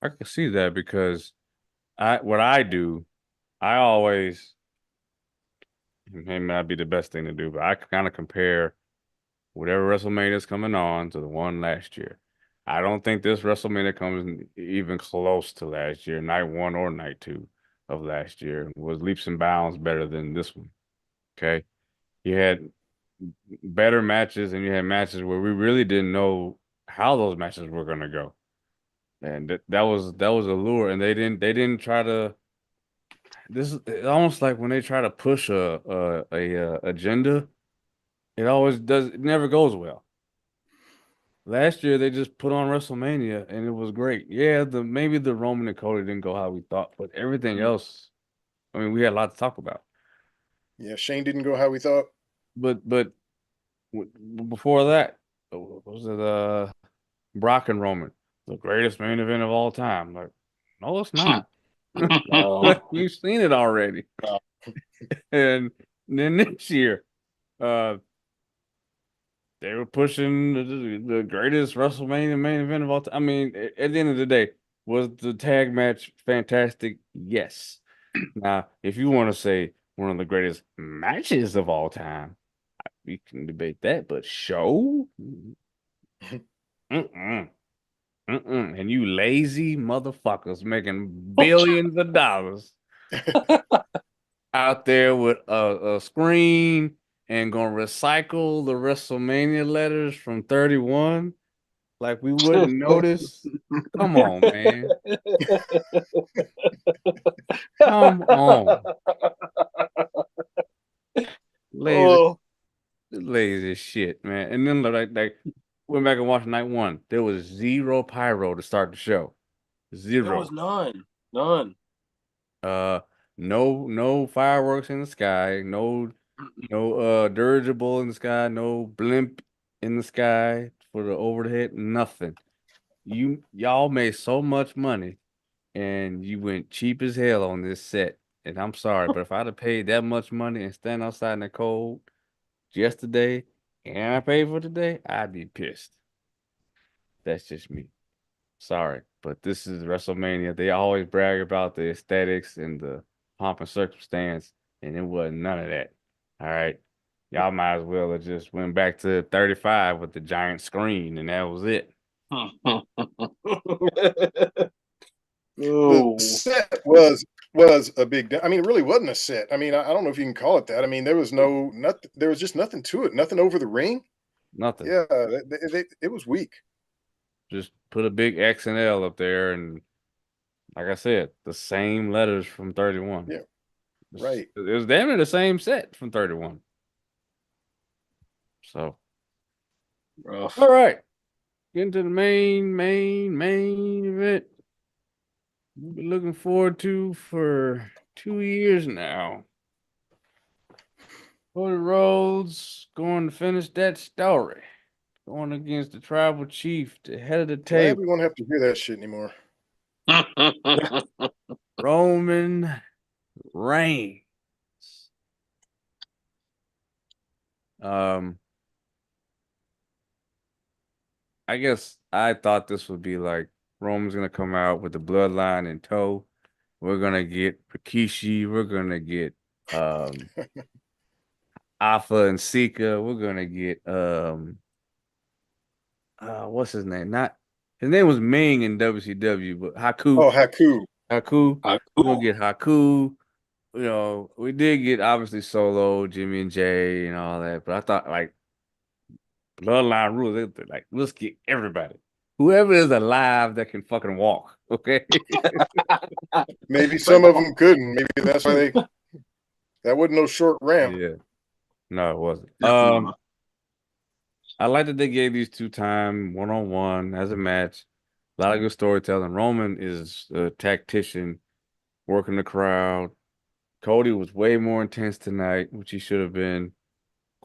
I can see that because what I do, I always, it may not be the best thing to do, but I kind of compare whatever WrestleMania is coming on to the one last year. I don't think this WrestleMania comes even close to last year, night one or night two of last year. It was leaps and bounds better than this one. Okay. You had better matches and you had matches where we really didn't know how those matches were going to go. And that was a lure. And they didn't try to this is it's almost like when they try to push a agenda, it never goes well. Last year they just put on WrestleMania and it was great. Yeah, maybe the Roman and Cody didn't go how we thought, but everything else, I mean, we had a lot to talk about. Yeah, Shane didn't go how we thought. But before that, was it Brock and Roman, the greatest main event of all time? Like, no, it's not. No. We've seen it already. And then this year, uh, they were pushing the greatest WrestleMania main event of all time. I mean, at the end of the day, was the tag match fantastic? Yes. Now, if you want to say one of the greatest matches of all time, we can debate that, but show? Mm-mm. Mm-mm. And you lazy motherfuckers making billions of dollars out there with a screen and gonna recycle the WrestleMania letters from 31 like we wouldn't notice. Come on, man. Come on. Lazy, Oh, lazy shit, man. And then like went back and watched night one. There was zero pyro to start the show. there was Zero. none. Uh, no fireworks in the sky, no dirigible in the sky, no blimp in the sky for the overhead, nothing. Y'all made so much money and you went cheap as hell on this set. And I'm sorry, but if I'd have paid that much money and stand outside in the cold yesterday and I paid for today, I'd be pissed. That's just me. Sorry, but this is WrestleMania. They always brag about the aesthetics and the pomp and circumstance, and it wasn't none of that. All right. Y'all might as well have just went back to 35 with the giant screen, and that was it. The Oh, set was a big. I mean, it really wasn't a set. I mean, I don't know if you can call it that. I mean, there was no nothing. There was just nothing to it. Nothing over the ring. Nothing. Yeah, it was weak. Just put a big X and L up there, and like I said, the same letters from 31. Yeah, right. It was damn near the same set from 31. So, rough. all right. Getting to the main event. We've been looking forward to for 2 years now. Cody Rhodes going to finish that story. Going against the tribal chief, the head of the Glad table, we won't have to hear that shit anymore. Roman Reigns. Um, I guess I thought this would be like Roman's gonna come out with the bloodline in tow. We're gonna get Rikishi. We're gonna get Alpha and Sika. We're gonna get what's his name? Not his name was Ming in WCW, but Haku. Oh, Haku. Haku. We're gonna Cool. get Haku. You know, we did get obviously Solo, Jimmy and Jay, and all that, but I thought like Bloodline rules, like let's get everybody. Whoever is alive that can fucking walk, okay? Maybe some of them couldn't. Maybe that's why they. That wasn't no short ramp. Yeah. No, it wasn't. Definitely not. I like that they gave these two time one-on-one as a match. A lot of good storytelling. Roman is a tactician, working the crowd. Cody was way more intense tonight, which he should have been.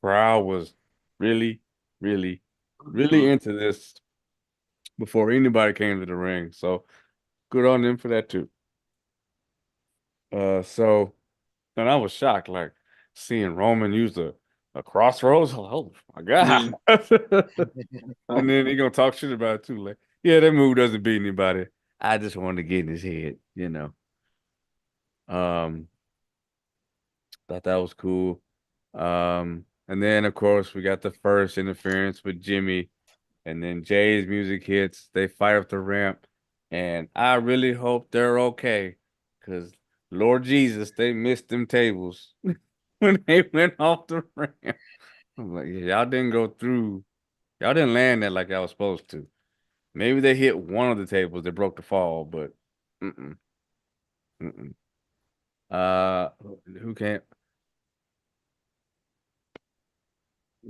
Crowd was really, really, really into this before anybody came to the ring. So good on them for that too. So and I was shocked, like seeing Roman use a crossroads. Oh my God. And then he gonna talk shit about it too. Like, yeah, that move doesn't beat anybody. I just wanted to get in his head, you know. Um, thought that was cool. And then of course we got the first interference with Jimmy, and then Jay's music hits. They fight up the ramp, and I really hope they're okay, because Lord Jesus, they missed them tables when they went off the ramp. I'm like, yeah, y'all didn't go through, y'all didn't land that like y'all was supposed to. Maybe they hit one of the tables that broke the fall, but mm-mm, mm-mm. Who can't?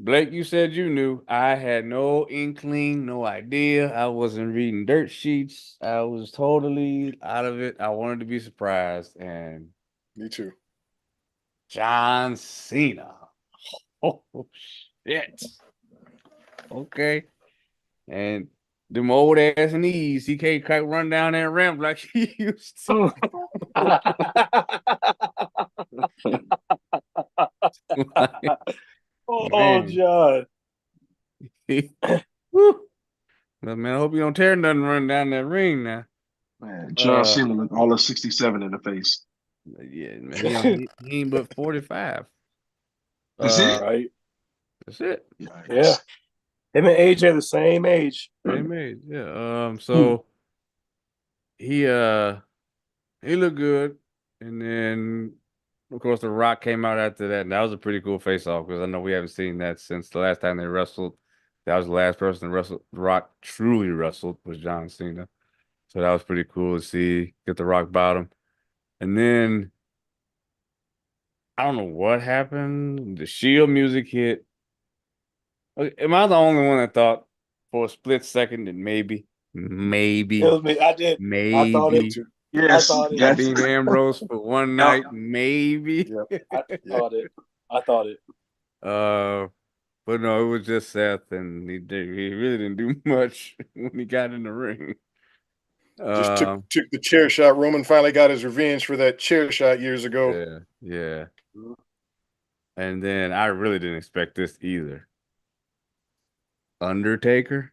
Blake, you said you knew. I had no inkling, no idea. I wasn't reading dirt sheets. I was totally out of it. I wanted to be surprised. And Me too. John Cena. Oh, shit. Okay. And them old ass knees, he can't quite run down that ramp like he used to. Oh, John. Woo. But man, I hope you don't tear nothing running down that ring now. Man, John Cena look all of 67 in the face. Yeah, man, he ain't but 45. That's it? Right. That's it. Yeah. Him and AJ the same age. Same age. Yeah. So he looked good. And then of course The Rock came out after that. And that was a pretty cool face off because I know we haven't seen that since the last time they wrestled. That was the last person to wrestle The Rock truly wrestled was John Cena. So that was pretty cool to see, get the rock bottom. And then I don't know what happened. The Shield music hit. Am I the only one that thought for a split second that maybe, It was me. I did. I thought it maybe too. Yes, I thought it. yes. Dean Ambrose for one Yep. night, maybe. Yep. I thought it. I thought it. But no, it was just Seth, and he really didn't do much when he got in the ring. Just took the chair shot. Roman finally got his revenge for that chair shot years ago. Yeah. And then I really didn't expect this either. Undertaker?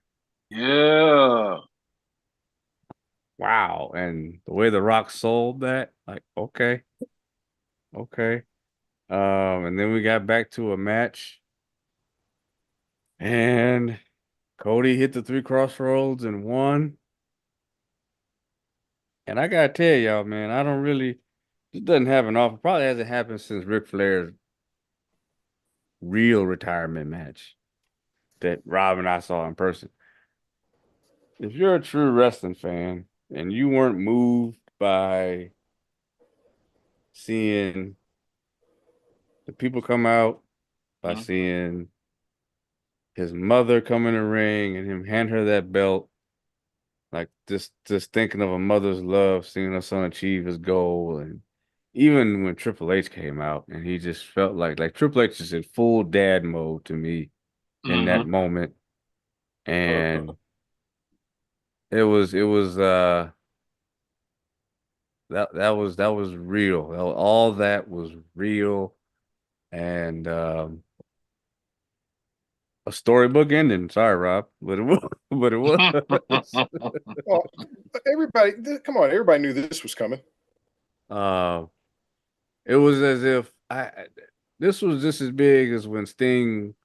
Yeah. Wow. And the way The Rock sold that, like, okay. And then we got back to a match. And Cody hit the 3 crossroads and won. And I gotta tell y'all, man, this doesn't happen often. Probably hasn't happened since Ric Flair's real retirement match that Rob and I saw in person. If you're a true wrestling fan and you weren't moved by seeing the people come out, by seeing his mother come in the ring and him hand her that belt, like just thinking of a mother's love, seeing her son achieve his goal, and even when Triple H came out and he just felt like Triple H is in full dad mode to me in that moment. And it was that was real. All that was real, and a storybook ending. Sorry, Rob, but it was. But it was. Well, come on, everybody knew this was coming. It was as if this was just as big as when Sting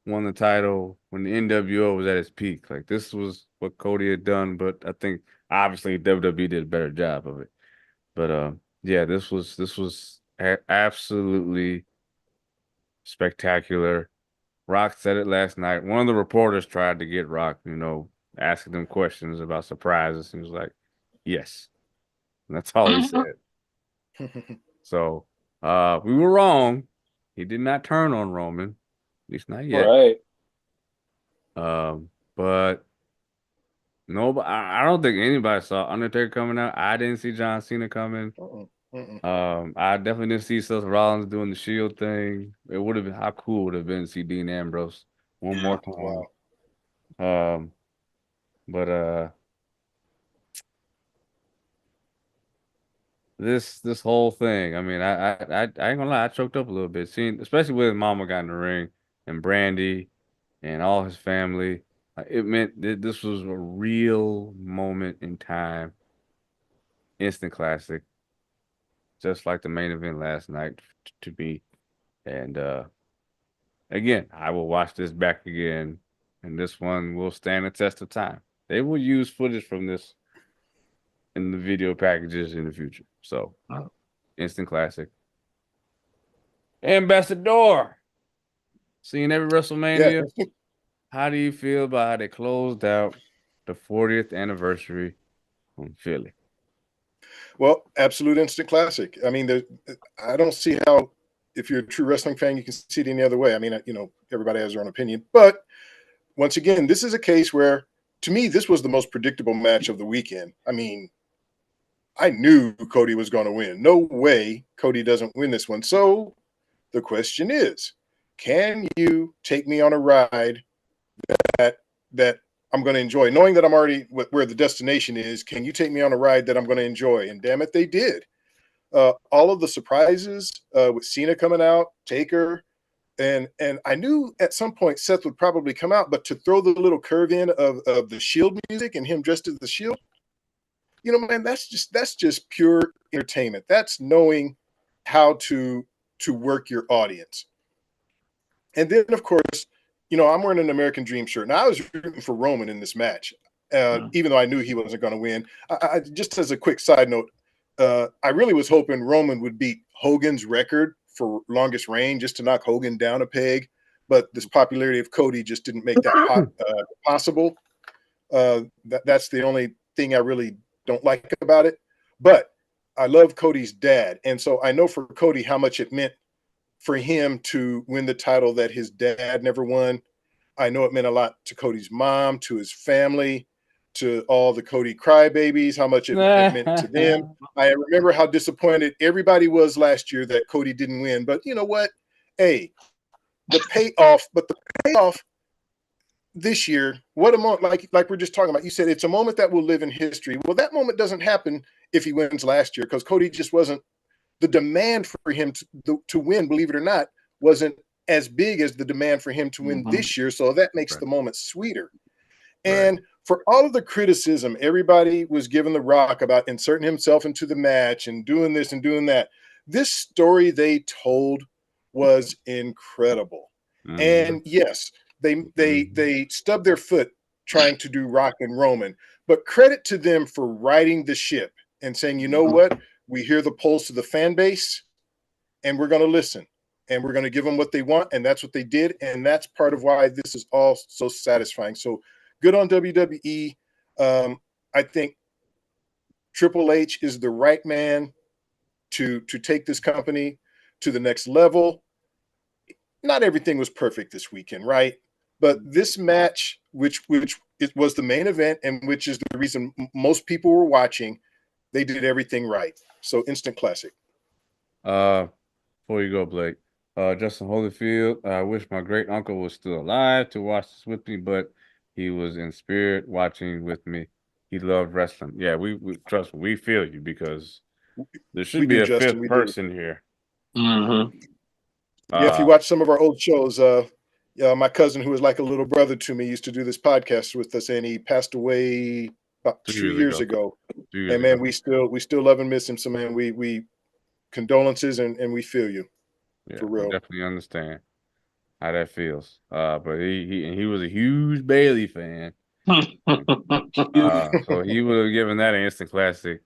won the title when the NWO was at its peak. Like this was what Cody had done, but I think obviously WWE did a better job of it. But yeah, this was absolutely spectacular. Rock said it last night. One of the reporters tried to get Rock, asking them questions about surprises. He was like, "Yes." And that's all he said. So we were wrong. He did not turn on Roman, at least not yet. Right. But no, I don't think anybody saw Undertaker coming out. I didn't see John Cena coming. I definitely didn't see Seth Rollins doing the Shield thing. It would have been how cool would have been to see Dean Ambrose one more time. Wow. But this whole thing, I mean, I ain't gonna lie, I choked up a little bit seeing, especially when his mama got in the ring and Brandy and all his family. It meant that this was a real moment in time, instant classic, just like the main event last night to be. And again, I will watch this back again, and this one will stand the test of time. They will use footage from this in the video packages in the future. So, instant classic. Ambassador, seeing every WrestleMania. Yeah. How do you feel about how they closed out the 40th anniversary on Philly? Well, absolute instant classic. I mean, I don't see how, if you're a true wrestling fan, you can see it any other way. I mean, everybody has their own opinion. But once again, this is a case where, to me, this was the most predictable match of the weekend. I mean, I knew Cody was going to win. No way Cody doesn't win this one. So the question is, can you take me on a ride that I'm going to enjoy, knowing that I'm already where the destination is? Can you take me on a ride that I'm going to enjoy? And damn it, they did. All of the surprises with Cena coming out, Taker, and I knew at some point Seth would probably come out, but to throw the little curve in of the Shield music and him dressed as the Shield, man, that's just pure entertainment. That's knowing how to work your audience. And then, of course, I'm wearing an American Dream shirt. Now, I was rooting for Roman in this match, even though I knew he wasn't going to win. I just as a quick side note, I really was hoping Roman would beat Hogan's record for longest reign, just to knock Hogan down a peg. But this popularity of Cody just didn't make that possible. That's the only thing I really don't like about it. But I love Cody's dad. And so I know for Cody how much it meant for him to win the title that his dad never won. I know it meant a lot to Cody's mom, to his family, to all the Cody crybabies, how much it meant to them. I remember how disappointed everybody was last year that Cody didn't win. But you know what? Hey, the payoff this year, what a moment, like we're just talking about. You said it's a moment that will live in history. Well, that moment doesn't happen if he wins last year, because Cody just wasn't, the demand for him to win, believe it or not, wasn't as big as the demand for him to win this year. So that makes the moment sweeter. And for all of the criticism, everybody was giving The Rock about inserting himself into the match and doing this and doing that. This story they told was incredible. And yes, they stubbed their foot trying to do Rock and Roman, but credit to them for righting the ship and saying, you know what? We hear the pulse of the fan base, and we're going to listen, and we're going to give them what they want, and that's what they did, and that's part of why this is all so satisfying. So good on WWE. I think Triple H is the right man to take this company to the next level. Not everything was perfect this weekend, right? But this match, which it was the main event, and which is the reason most people were watching, they did everything right. So instant classic. Before you go, Blake, Justin Holyfield, I wish my great uncle was still alive to watch this with me, but he was in spirit watching with me. He loved wrestling. Yeah, we trust me, we feel you, because there should be a fifth person here. Yeah, if you watch some of our old shows, my cousin, who was like a little brother to me, used to do this podcast with us, and he passed away about 2 years ago. And man, we still love and miss him. So man, we condolences, and we feel you. Yeah, for real. I definitely understand how that feels. But he was a huge Bailey fan. So he would have given that an instant classic.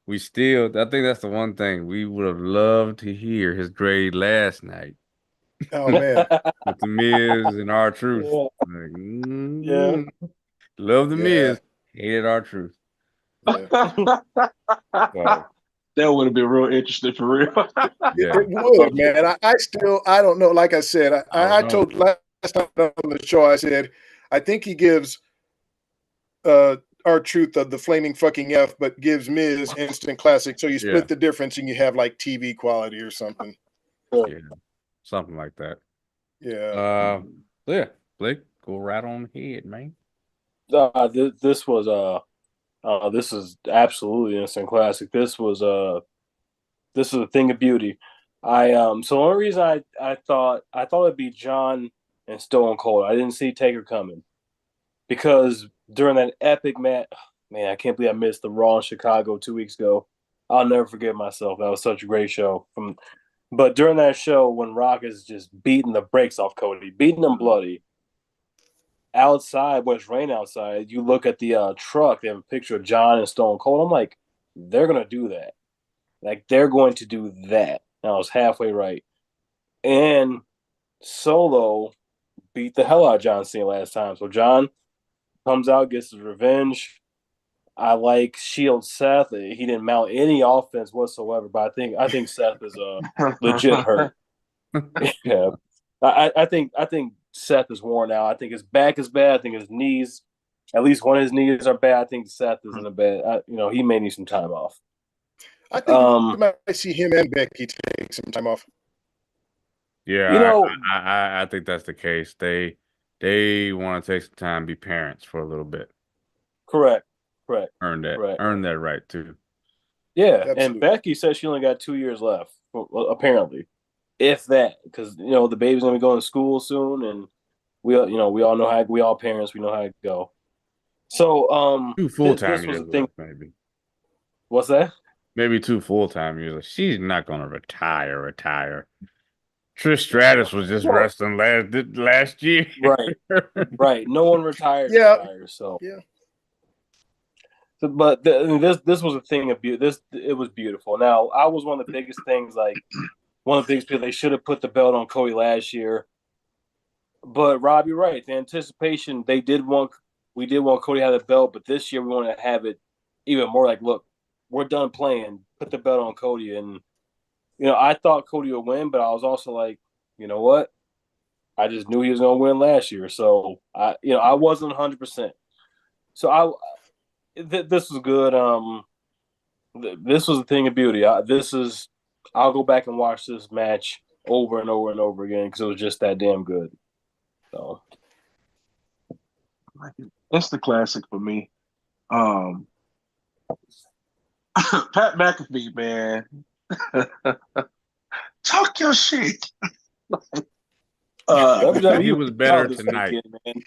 I think that's the one thing we would have loved to hear his grade last night. Oh man, with the Miz and R-Truth. Yeah. Love the Miz, hated R-Truth. Yeah. So, that would have been real interesting for real. It would, man. I don't know. Like I said, I told last time on the show, I said, I think he gives R-Truth the flaming fucking F, but gives Miz instant classic. So you split the difference and you have like TV quality or something. Yeah, something like that. Yeah. Blake, go right on ahead, man. This is absolutely instant classic. This is a thing of beauty. So the only reason I thought it'd be John and Stone Cold. I didn't see Taker coming, because during that epic match, man, I can't believe I missed the Raw in Chicago 2 weeks ago. I'll never forget myself. That was such a great show. But during that show, when Rock is just beating the brakes off Cody, beating him bloody, outside, when it's raining outside, you look at the truck, they have a picture of John and Stone Cold. I'm like, they're going to do that. Like, they're going to do that. And I was halfway right. And Solo beat the hell out of John Cena last time. So John comes out, gets his revenge. I like Shield Seth. He didn't mount any offense whatsoever, but I think Seth is legit hurt. Yeah, I think Seth is worn out. I think his back is bad. I think his knees, at least one of his knees are bad. I think Seth is in a bad. He may need some time off. I think we might see him and Becky take some time off. Yeah, I think that's the case. They want to take some time, be parents for a little bit. Correct. Earn that right too. Yeah, Absolutely. and Becky says she only got 2 years left, apparently, if that, because the baby's gonna be going to school soon, and we all know how we all parents we know how to go. So 2 full-time this was years a thing. left, maybe. What's that? Maybe 2 full-time years. She's not gonna retire. Trish Stratus was just wrestling last year. Right. No one retires. So yeah. But this was a thing of beauty. It was beautiful. Now, I was one of the biggest things, one of the biggest people. They should have put the belt on Cody last year. But Rob, you're right. The anticipation we did want Cody to have the belt, but this year we want to have it even more. Like, look, we're done playing. Put the belt on Cody, and I thought Cody would win, but I was also like, you know what? I just knew he was going to win last year, so I wasn't 100%. So this was good. This was a thing of beauty. I'll go back and watch this match over and over and over again because it was just that damn good. So it's the classic for me. Pat McAfee, man, talk your shit. He was better tonight.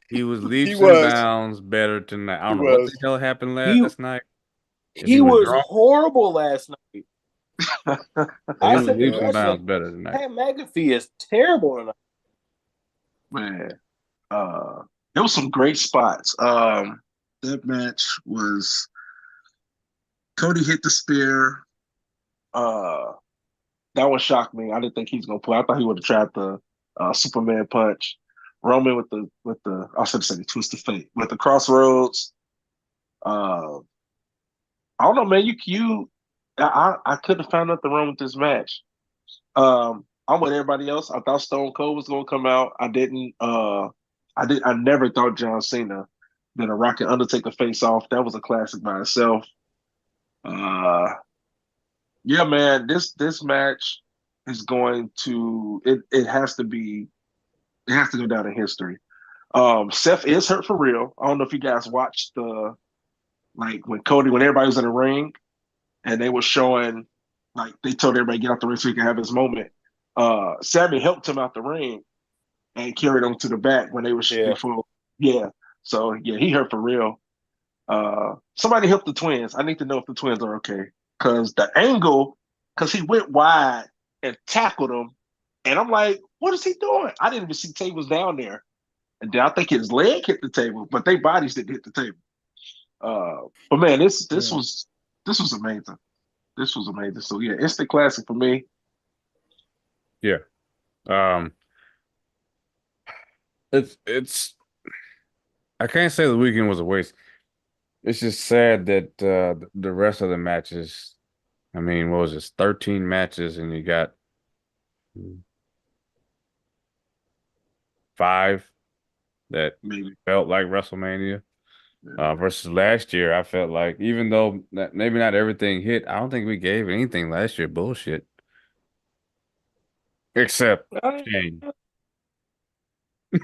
He was leaps and bounds better tonight. I don't know what the hell happened last night. He was horrible last night. I said leaps and bounds better tonight. Pat McAfee is terrible tonight. Man, there was some great spots. That match was Cody hit the spear. That one shocked me. I didn't think he was gonna play. I thought he would have tried the Superman punch. Roman with the I was going to say the twist of fate with the crossroads. I don't know, man. I couldn't have found nothing wrong with this match. I'm with everybody else. I thought Stone Cold was gonna come out. I didn't. I never thought John Cena that a Rock and Undertaker face off. That was a classic by itself. Yeah, man. This match is going to it has to go down in history. Seth is hurt for real. I don't know if you guys watched when everybody was in the ring and they were showing, they told everybody to get out the ring so he could have his moment. Sammy helped him out the ring and carried him to the back when they were before. Yeah. So yeah, he hurt for real. Somebody help the twins. I need to know if the twins are okay. Because the angle, he went wide and tackled him. And I'm like, what is he doing? I didn't even see tables down there. And then I think his leg hit the table, but their bodies didn't hit the table. But man, this was amazing. This was amazing. So yeah, it's the classic for me. Yeah. It's I can't say the weekend was a waste. It's just sad that the rest of the matches, I mean, what was this? 13 matches and you got 5 that felt like WrestleMania. Versus last year, I felt like even though maybe not everything hit, I don't think we gave anything last year bullshit. Except Shane.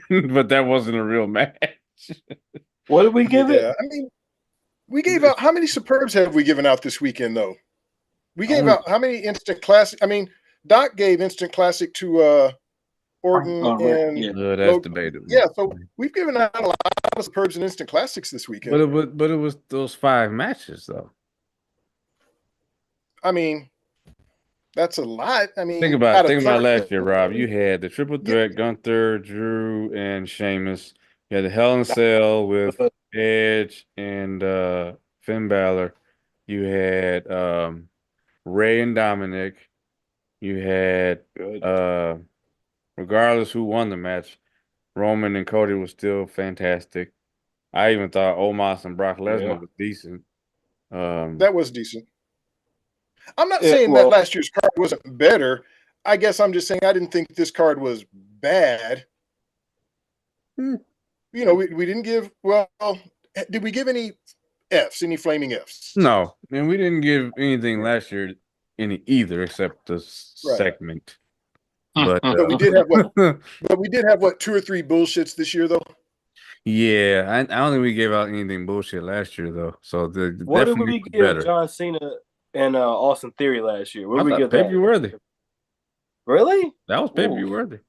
But that wasn't a real match. What did we give it? I mean, we gave out, how many Superbs have we given out this weekend, though? We gave out how many Instant Classic? I mean, Doc gave Instant Classic to Orton and that's debatable. Yeah, so we've given out a lot of Superbs and Instant Classics this weekend. But it was those 5 matches, though. I mean, that's a lot. I mean, think about last year, Rob. You had the triple threat: Gunther, Drew, and Sheamus. You had the Hell in a Cell with Edge and Finn Balor. You had Ray and Dominic. You had regardless who won the match, Roman and Cody was still fantastic. I even thought Omos and Brock Lesnar was decent. That was decent. I'm not saying that last year's card wasn't better. I guess I'm just saying I didn't think this card was bad. You know, we didn't give, well, did we give any Fs, any flaming Fs? No, and we didn't give anything last year any either except the segment. But we did have what? But we did have what, 2 or 3 bullshits this year though. Yeah, I don't think we gave out anything bullshit last year though. So what did we give better. John Cena and Austin Theory last year? What did we give pay-per-view worthy? Really? That was pay-per-view worthy.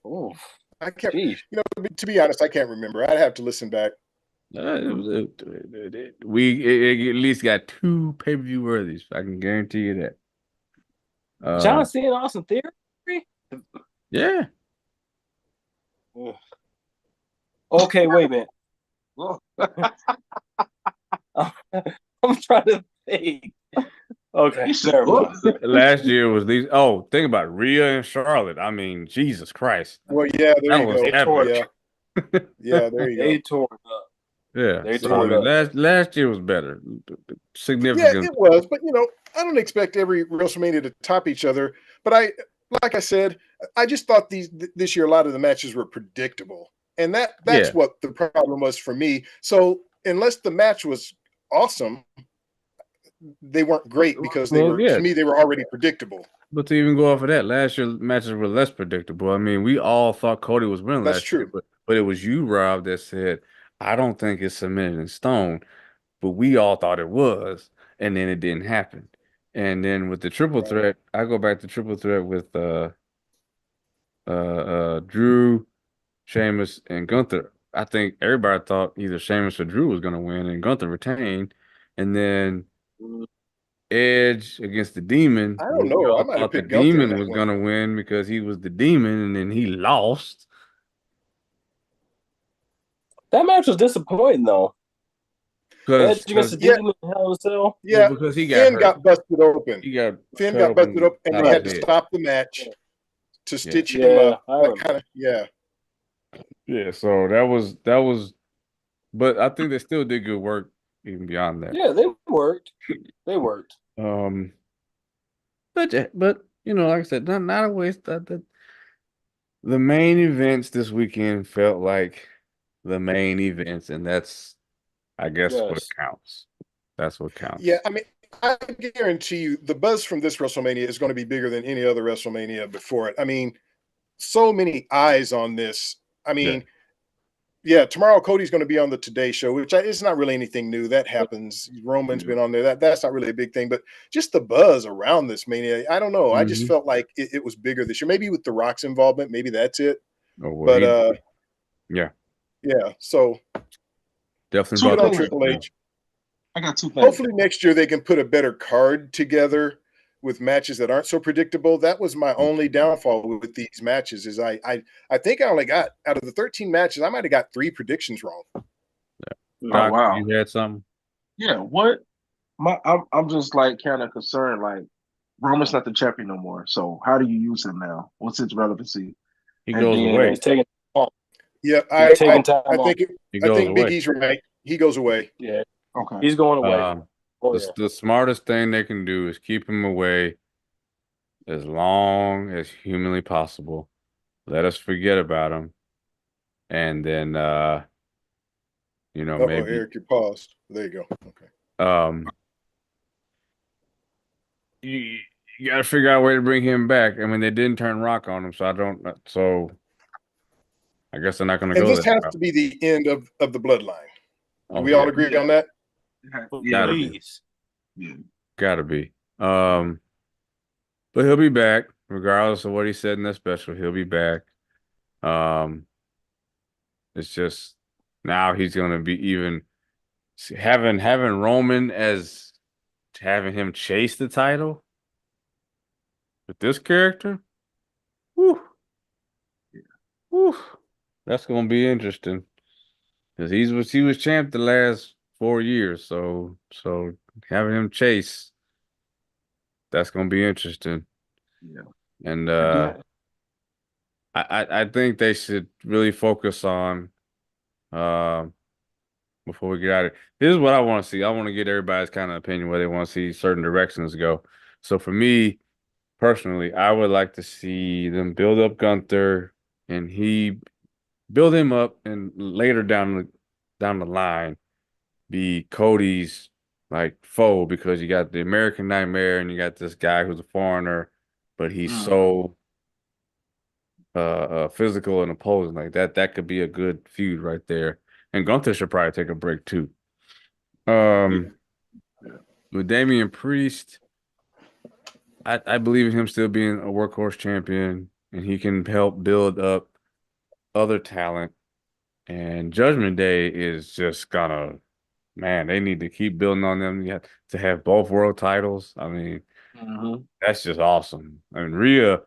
Oh, I can't. You know, to be honest, I can't remember. I'd have to listen back. We at least got 2 pay-per-view worthies. I can guarantee you that. John Cena and Austin Theory? Yeah. Okay, wait a minute. I'm trying to think. Okay. Last year was these. Oh, think about Rhea and Charlotte. I mean, Jesus Christ. Well, yeah, there you go. Yeah, there you go. They tore it up. Yeah, they tore it up. Last year was better, significant. Yeah, it was, but you know, I don't expect every WrestleMania to top each other. But like I said, I just thought this year a lot of the matches were predictable, and that's what the problem was for me. So unless the match was awesome, they weren't great because to me they were already predictable. But to even go off of that, last year matches were less predictable. I mean, we all thought Cody was winning last year, but it was you, Rob, that said, I don't think it's cemented in stone, but we all thought it was, and then it didn't happen. And then with the triple threat, I go back to triple threat with Drew, Sheamus, and Gunther. I think everybody thought either Sheamus or Drew was going to win, and Gunther retained. And then Edge against the Demon. I don't know. I might have picked Gunther. The Demon was going to win because he was the Demon, and then he lost. That match was disappointing, though. Edge against the Demon in Hell in a Cell. Yeah, because he got busted open. Finn got busted open, and they had to head. stop the match to stitch him up. Yeah. So that was, but I think they still did good work even beyond that. Yeah, they worked. But you know, like I said, not a waste. The main events this weekend felt like the main events, and that's, I guess, what counts. That's what counts. Yeah, I mean, I guarantee you, the buzz from this WrestleMania is going to be bigger than any other WrestleMania before it. I mean, so many eyes on this. I mean, tomorrow Cody's going to be on the Today Show, which is not really anything new. That happens. Roman's been on there. That's not really a big thing, but just the buzz around this Mania, I don't know. I just felt like it was bigger this year. Maybe with The Rock's involvement, maybe that's it. But so definitely brought on Triple H. I got 2 things. Hopefully next year they can put a better card together with matches that aren't so predictable. That was my only downfall with these matches. Is I think I only got, out of the 13 matches, I might have got 3 predictions wrong. Doc, wow, you had something? Yeah, what? I'm just like kind of concerned. Like, Roman's not the champion no more. So how do you use him now? What's his relevancy? He goes away. He's taking time. Yeah, I think away. Big E's right. He goes away. Yeah. Okay. He's going away. The smartest thing they can do is keep him away as long as humanly possible. Let us forget about him. And then maybe Eric, you paused. There you go. Okay. You got to figure out a way to bring him back. I mean, they didn't turn Rock on him, so I guess they're not going to go. And this has to be the end of the bloodline. Do we all agree on that? Gotta be. But he'll be back, regardless of what he said in that special. He'll be back. It's just now he's going to be even having Roman as having him chase the title with this character. Woo. That's going to be interesting because he was champ the last 4 years, so having him chase, that's going to be interesting. Yeah. And I think they should really focus on before we get out of it. This is what I want to see. I want to get everybody's kind of opinion where they want to see certain directions go. So for me personally, I would like to see them build up Gunther and he build him up and later down the line be Cody's like foe because you got the American Nightmare and you got this guy who's a foreigner, but he's so physical and opposing like that. That could be a good feud right there. And Gunther should probably take a break too. With Damian Priest, I believe in him still being a workhorse champion, and he can help build up other talent. And Judgment Day is just gonna, man, they need to keep building on them. You have to have both world titles. I mean, that's just awesome. I mean, Rhea,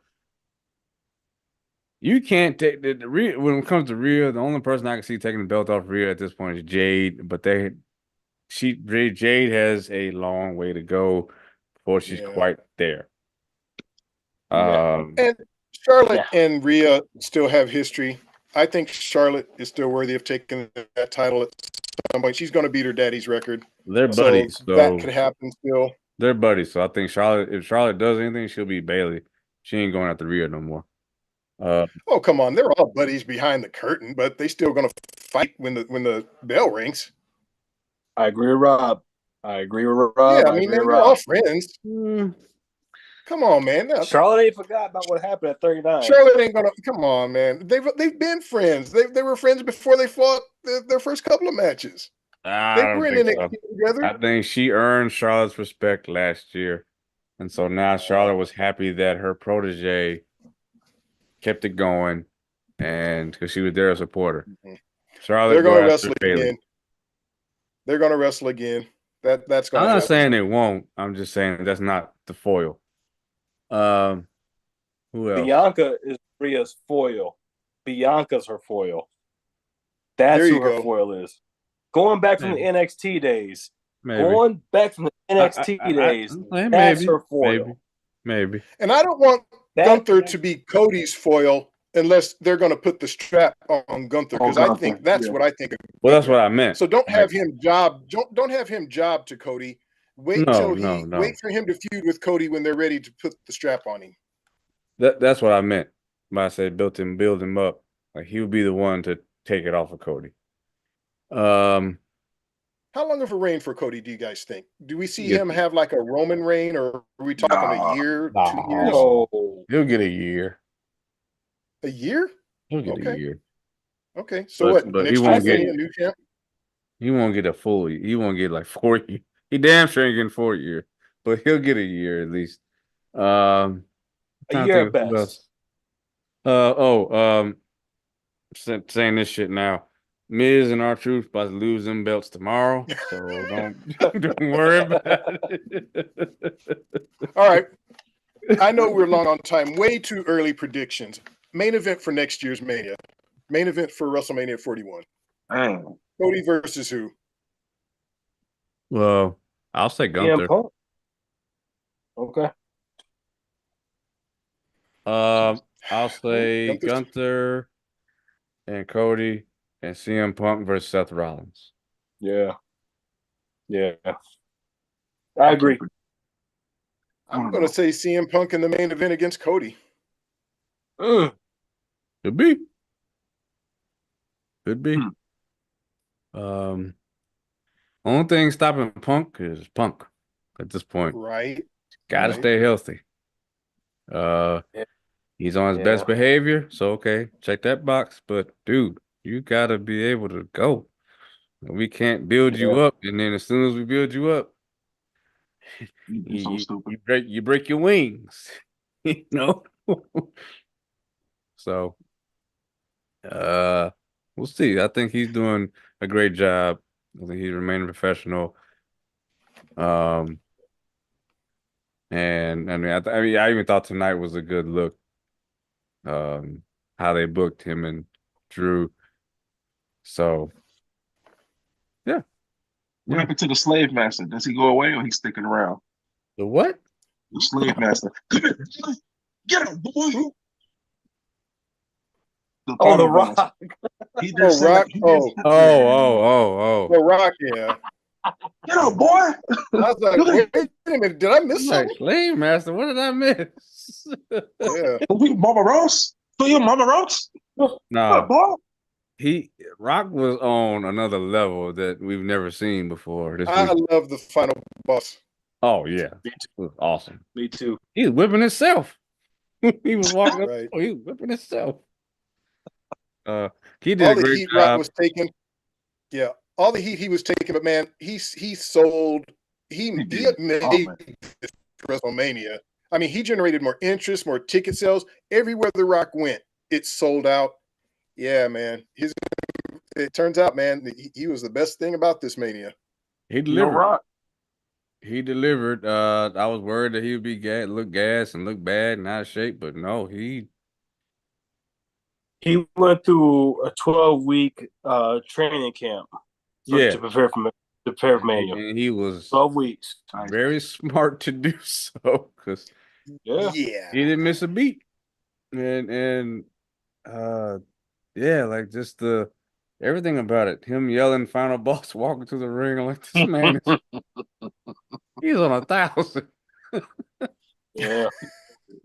you can't take the Rhea when it comes to Rhea. The only person I can see taking the belt off Rhea at this point is Jade, but Jade has a long way to go before she's quite there. And Charlotte and Rhea still have history. I think Charlotte is still worthy of taking that title at some point. She's going to beat her daddy's record. They're buddies, so that could happen still. They're buddies, so I think if Charlotte does anything, she'll beat Bayley. She ain't going after Rhea no more. Oh, come on, they're all buddies behind the curtain, but they still going to fight when the bell rings. I agree with Rob. Yeah, I mean, they're all friends. Come on, man. Charlotte ain't forgot about what happened at 39. Charlotte ain't gonna. Come on, man. They've been friends. They were friends before they fought their first couple of matches. They were in NXT together. I think she earned Charlotte's respect last year, and so now Charlotte was happy that her protege kept it going, and because she was there to support her. Charlotte, they're gonna wrestle again. They're gonna wrestle again. That's gonna. I'm not saying they won't. I'm just saying that's not the foil. Who else? Bianca is Rhea's foil. Bianca's her foil. That's who her foil is. Going back from the NXT days. Going back from the NXT days. That's her foil. Maybe. And I don't want Gunther to be Cody's foil unless they're going to put the strap on Gunther because I think that's what I think. Well, that's what I meant. So don't have him job. Don't have him job to Cody. Wait for him to feud with Cody when they're ready to put the strap on him. That's what I meant when I said build him up. Like he would be the one to take it off of Cody. How long of a reign for Cody do you guys think? Do we see him have like a Roman reign, or are we talking a year, 2 years? No. He'll get a year. A year? He'll get a year. Okay. So but he won't get a new champ? He won't get he won't get like 4 years. He damn sure ain't getting 4 years, but he'll get a year at least. A year at best. Saying this shit now. Miz and R-Truth about to lose them belts tomorrow, so don't worry about it. All right. I know we're long on time. Way too early predictions. Main event for next year's Mania. Main event for WrestleMania 41. Cody versus who? Well, I'll say Gunther. Okay. I'll say Gunther and Cody and CM Punk versus Seth Rollins. Yeah. I agree. I'm going to say CM Punk in the main event against Cody. Could be. Only thing stopping Punk is Punk at this point. Right. Gotta stay healthy. He's on his best behavior, so okay, check that box. But dude, you gotta be able to go. We can't build you up, and then as soon as we build you up, you break your wings. You know. So, we'll see. I think he's doing a great job. I think he's remaining professional. And I mean, I even thought tonight was a good look. How they booked him and Drew. So, yeah. What happened to the slave master? Does he go away or he's sticking around? The what? The slave master. Get him, boy. The Rock. He did say Rock. like he did. Oh. The Rock. Yeah. Get up, boy. I was like, wait a minute, did I miss Like something? Slave Master, what did I miss? Yeah. We Mama Ross. So you Mama Ross? What up, No, boy? Rock was on another level that we've never seen before this I week. love the final boss. Oh yeah, Me it was awesome. Me too. He was whipping himself. He was walking up. Right. Oh, he was whipping himself. He did All a the great heat Rock job. was taking. Yeah. All the heat he was taking, but man, he sold. He did. made Oh, man. WrestleMania. I mean, he generated more interest, more ticket sales. Everywhere The Rock went, it sold out. Yeah, man. It turns out, man, he was the best thing about this Mania. He You know, delivered. Rock. He delivered. I was worried that he would be look gas and look bad and out of shape, but no, He went through a 12-week training camp to prepare for Mania. and he was 12 weeks. very smart to do so because Yeah. he didn't miss a beat. And yeah, like just everything about it. Him yelling "Final Boss," walking to the ring. I'm like, this man he's on 1,000. Yeah.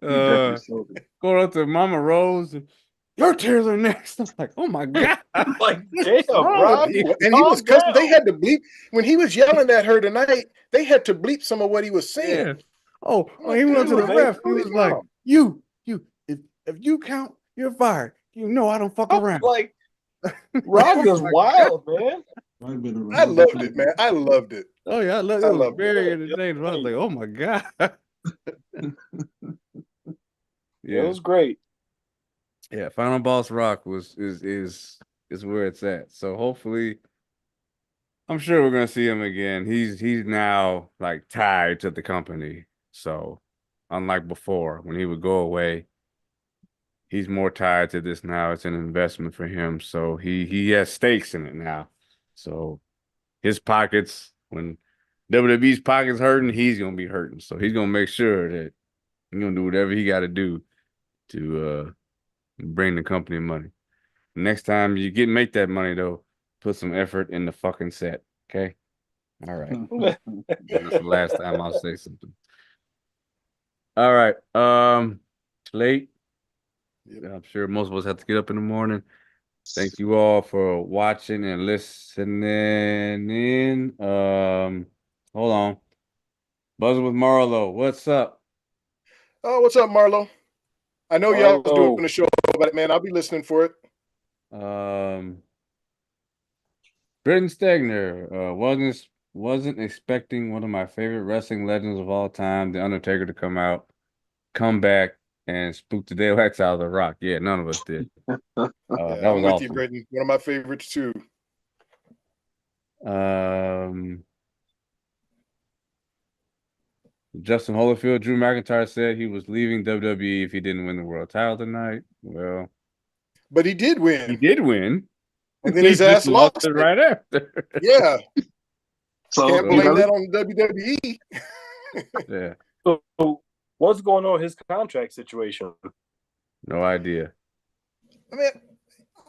Going up to Mama Rose and your tears are next. I'm like, oh my God. Like, damn, Rob. And he was cussing. They had to bleep when he was yelling at her tonight. They had to bleep some of what he was saying. Yeah. Oh, when he went up to the ref, he was like, you, if you count, you're fired. You know I don't fuck around. Like, Rob is wild, man. I loved it, man. I loved it. Oh yeah, it was very entertaining. I was like, oh my God. Yeah, it was great. Yeah, Final Boss Rock is where it's at. So hopefully, I'm sure we're gonna see him again. He's now like tied to the company. So unlike before, when he would go away, he's more tied to this now. It's an investment for him. So he has stakes in it now. So his pockets, when WWE's pockets hurting, he's gonna be hurting. So he's gonna make sure that he's gonna do whatever he gotta do to bring the company money. Next time you make that money though, put some effort in the fucking set. Okay. All right. That's the last time I'll say something. All right. It's late. I'm sure most of us have to get up in the morning. Thank you all for watching and listening in. Hold on. Buzzing with Marlo. What's up? Oh, what's up, Marlo? I know y'all was doing a show about it, man. I'll be listening for it. Britton Stegner wasn't expecting one of my favorite wrestling legends of all time, The Undertaker, to come back and spook the daylights out of The Rock. Yeah, none of us did. That was I'm with awesome. you, Britton. One of my favorites too. Justin Holyfield, Drew McIntyre said he was leaving WWE if he didn't win the world title tonight. Well, but he did win. He did win. And then his ass lost it right after. Yeah. So can't blame that on WWE. Yeah. So what's going on with his contract situation? No idea. I mean,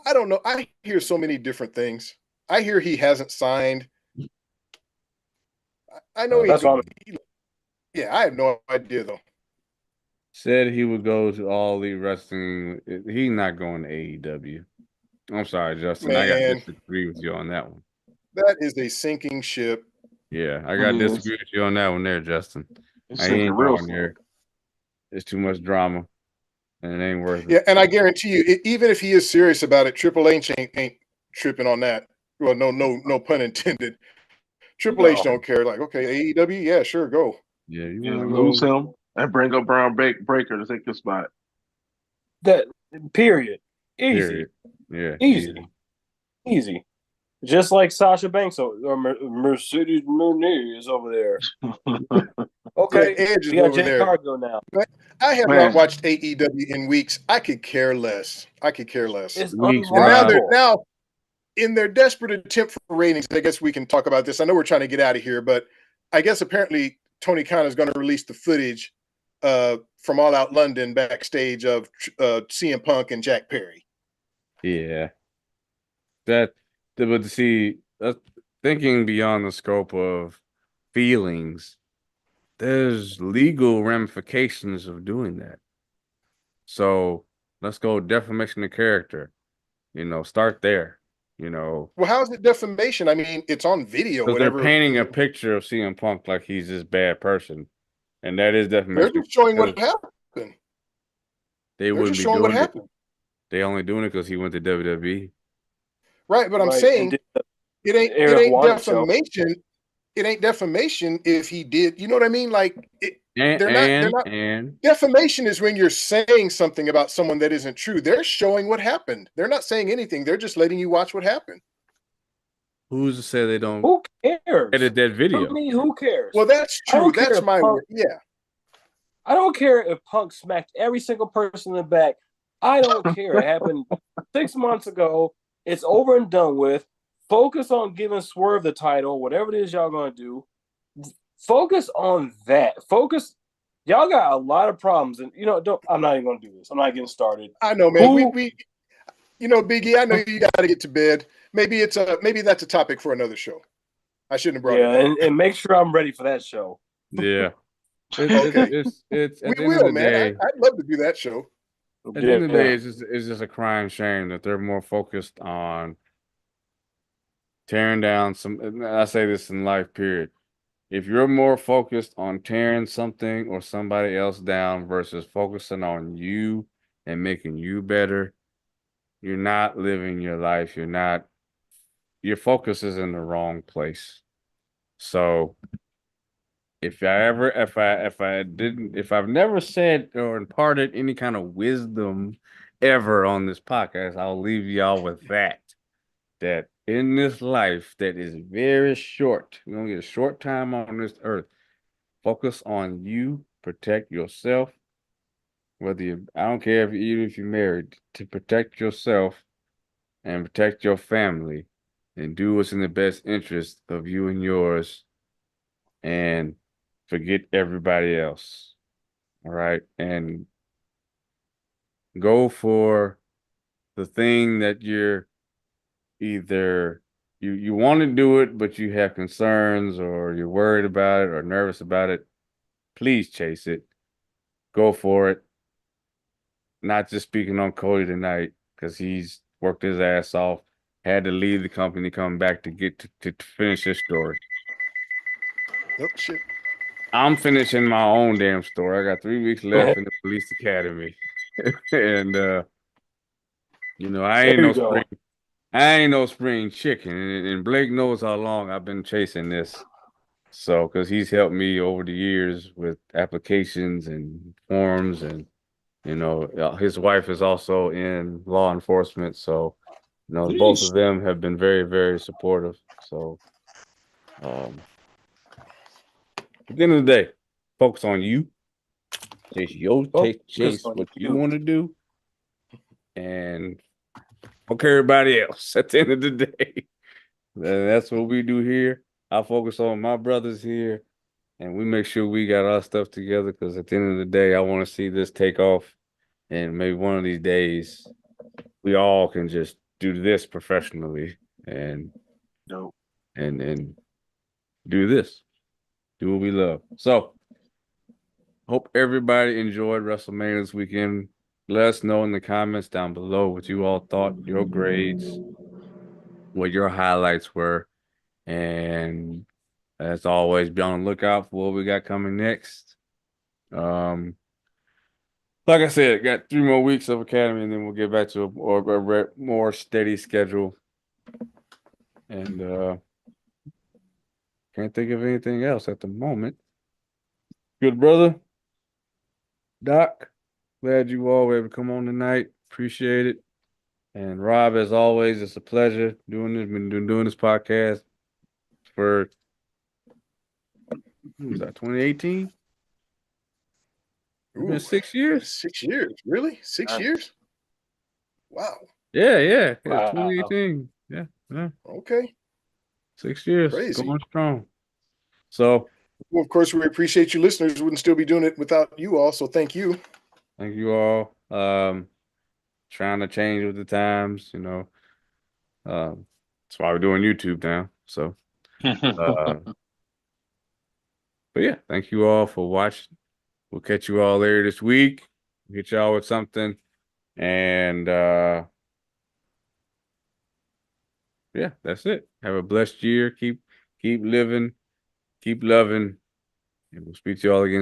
I don't know. I hear so many different things. I hear he hasn't signed. I know yeah, I have no idea though. Said he would go to All Elite Wrestling. He's not going to AEW. I'm sorry, Justin. Man, I got to disagree with you on that one. That is a sinking ship. Yeah, I got to disagree with you on that one there, Justin. I ain't going there. There's too much drama, and it ain't worth it. Yeah, and I guarantee you, even if he is serious about it, Triple H ain't tripping on that. Well, no pun intended. Triple H don't care. Like, okay, AEW, yeah, sure, go. Yeah, you lose him and bring up Brown Breaker to take his spot. That period. Easy. Yeah, easy. Just like Sasha Banks or Mercedes Moné over there. Okay, Edge is we got over Jay there. Cargill now. I have not watched AEW in weeks. I could care less. It's now in their desperate attempt for ratings, I guess we can talk about this. I know we're trying to get out of here, but I guess apparently Tony Khan is going to release the footage from All Out London backstage of CM Punk and Jack Perry. Yeah. But to see, thinking beyond the scope of feelings, there's legal ramifications of doing that. So let's go defamation of character. Start there. Well, how is it defamation? I mean, it's on video, Because they're whatever. painting a picture of CM Punk like he's this bad person, and that is They're defamation. just showing what happened. They They're wouldn't just be showing what doing it. happened. They only doing it because he went to WWE. Right, but I'm Right, saying it Eric ain't Wanted show. defamation. It ain't defamation if he did. You know what I mean? Like they're not. Defamation is when you're saying something about someone that isn't true. They're showing what happened. They're not saying anything. They're just letting you watch what happened. Who's to say they don't Who cares? edit that video? I mean, who cares? Well, that's true. That's my word. Yeah. I don't care if Punk smacked every single person in the back. I don't care. It happened 6 months ago. It's over and done with. Focus on giving Swerve the title, whatever it is y'all going to do. Focus on that. Focus. Y'all got a lot of problems. And, I'm not even going to do this. I'm not getting started. I know, man. We Biggie, I know you got to get to bed. Maybe that's a topic for another show. I shouldn't have brought it up. And make sure I'm ready for that show. Yeah. Okay. It's at we the end will, of the man. day. I'd love to do that show. At the end of the day, it's just a crying shame that they're more focused on tearing down some. And I say this in life, period. If you're more focused on tearing something or somebody else down versus focusing on you and making you better, you're not living your life. Your focus is in the wrong place. So if I've never said or imparted any kind of wisdom ever on this podcast, I'll leave y'all with that in this life that is very short, we only get a short time on this earth. Focus on you, protect yourself. I don't care even if you're married, to protect yourself and protect your family and do what's in the best interest of you and yours and forget everybody else. All right. And go for the thing that you're either you want to do it, but you have concerns or you're worried about it or nervous about it. Please chase it. Go for it. Not just speaking on Cody tonight because he's worked his ass off, had to leave the company, come back to get to finish his story. Oh, shit. I'm finishing my own damn story. I got 3 weeks left in the police academy. And I ain't no spring chicken. And Blake knows how long I've been chasing this. So, because he's helped me over the years with applications and forms, and his wife is also in law enforcement. So, both of them have been very, very supportive. So, at the end of the day, focus on you. Chase what you want to do, and fuck everybody else. At the end of the day, that's what we do here. I focus on my brothers here, and we make sure we got our stuff together. Because at the end of the day, I want to see this take off, and maybe one of these days, we all can just do this professionally and do this, do what we love. So. Hope everybody enjoyed WrestleMania this weekend. Let us know in the comments down below what you all thought, your grades, what your highlights were. And as always, be on the lookout for what we got coming next. Like I said, got 3 more weeks of Academy, and then we'll get back to a more steady schedule. And can't think of anything else at the moment. Good brother. Doc, glad you all were able to come on tonight. Appreciate it. And Rob, as always, it's a pleasure doing this. Been doing this podcast for, what was that, 2018? It's been 6 years. 6 years, really? 6 years? Wow. Yeah. Wow. 2018. Yeah. Okay. 6 years. Crazy. Going strong. So. Well, of course, we appreciate you listeners. Wouldn't still be doing it without you all. So thank you. Thank you all. Trying to change with the times, That's why we're doing YouTube now. So, but yeah, thank you all for watching. We'll catch you all later this week. Hit y'all with something. And yeah, that's it. Have a blessed year. Keep living, keep loving, and we'll speak to y'all again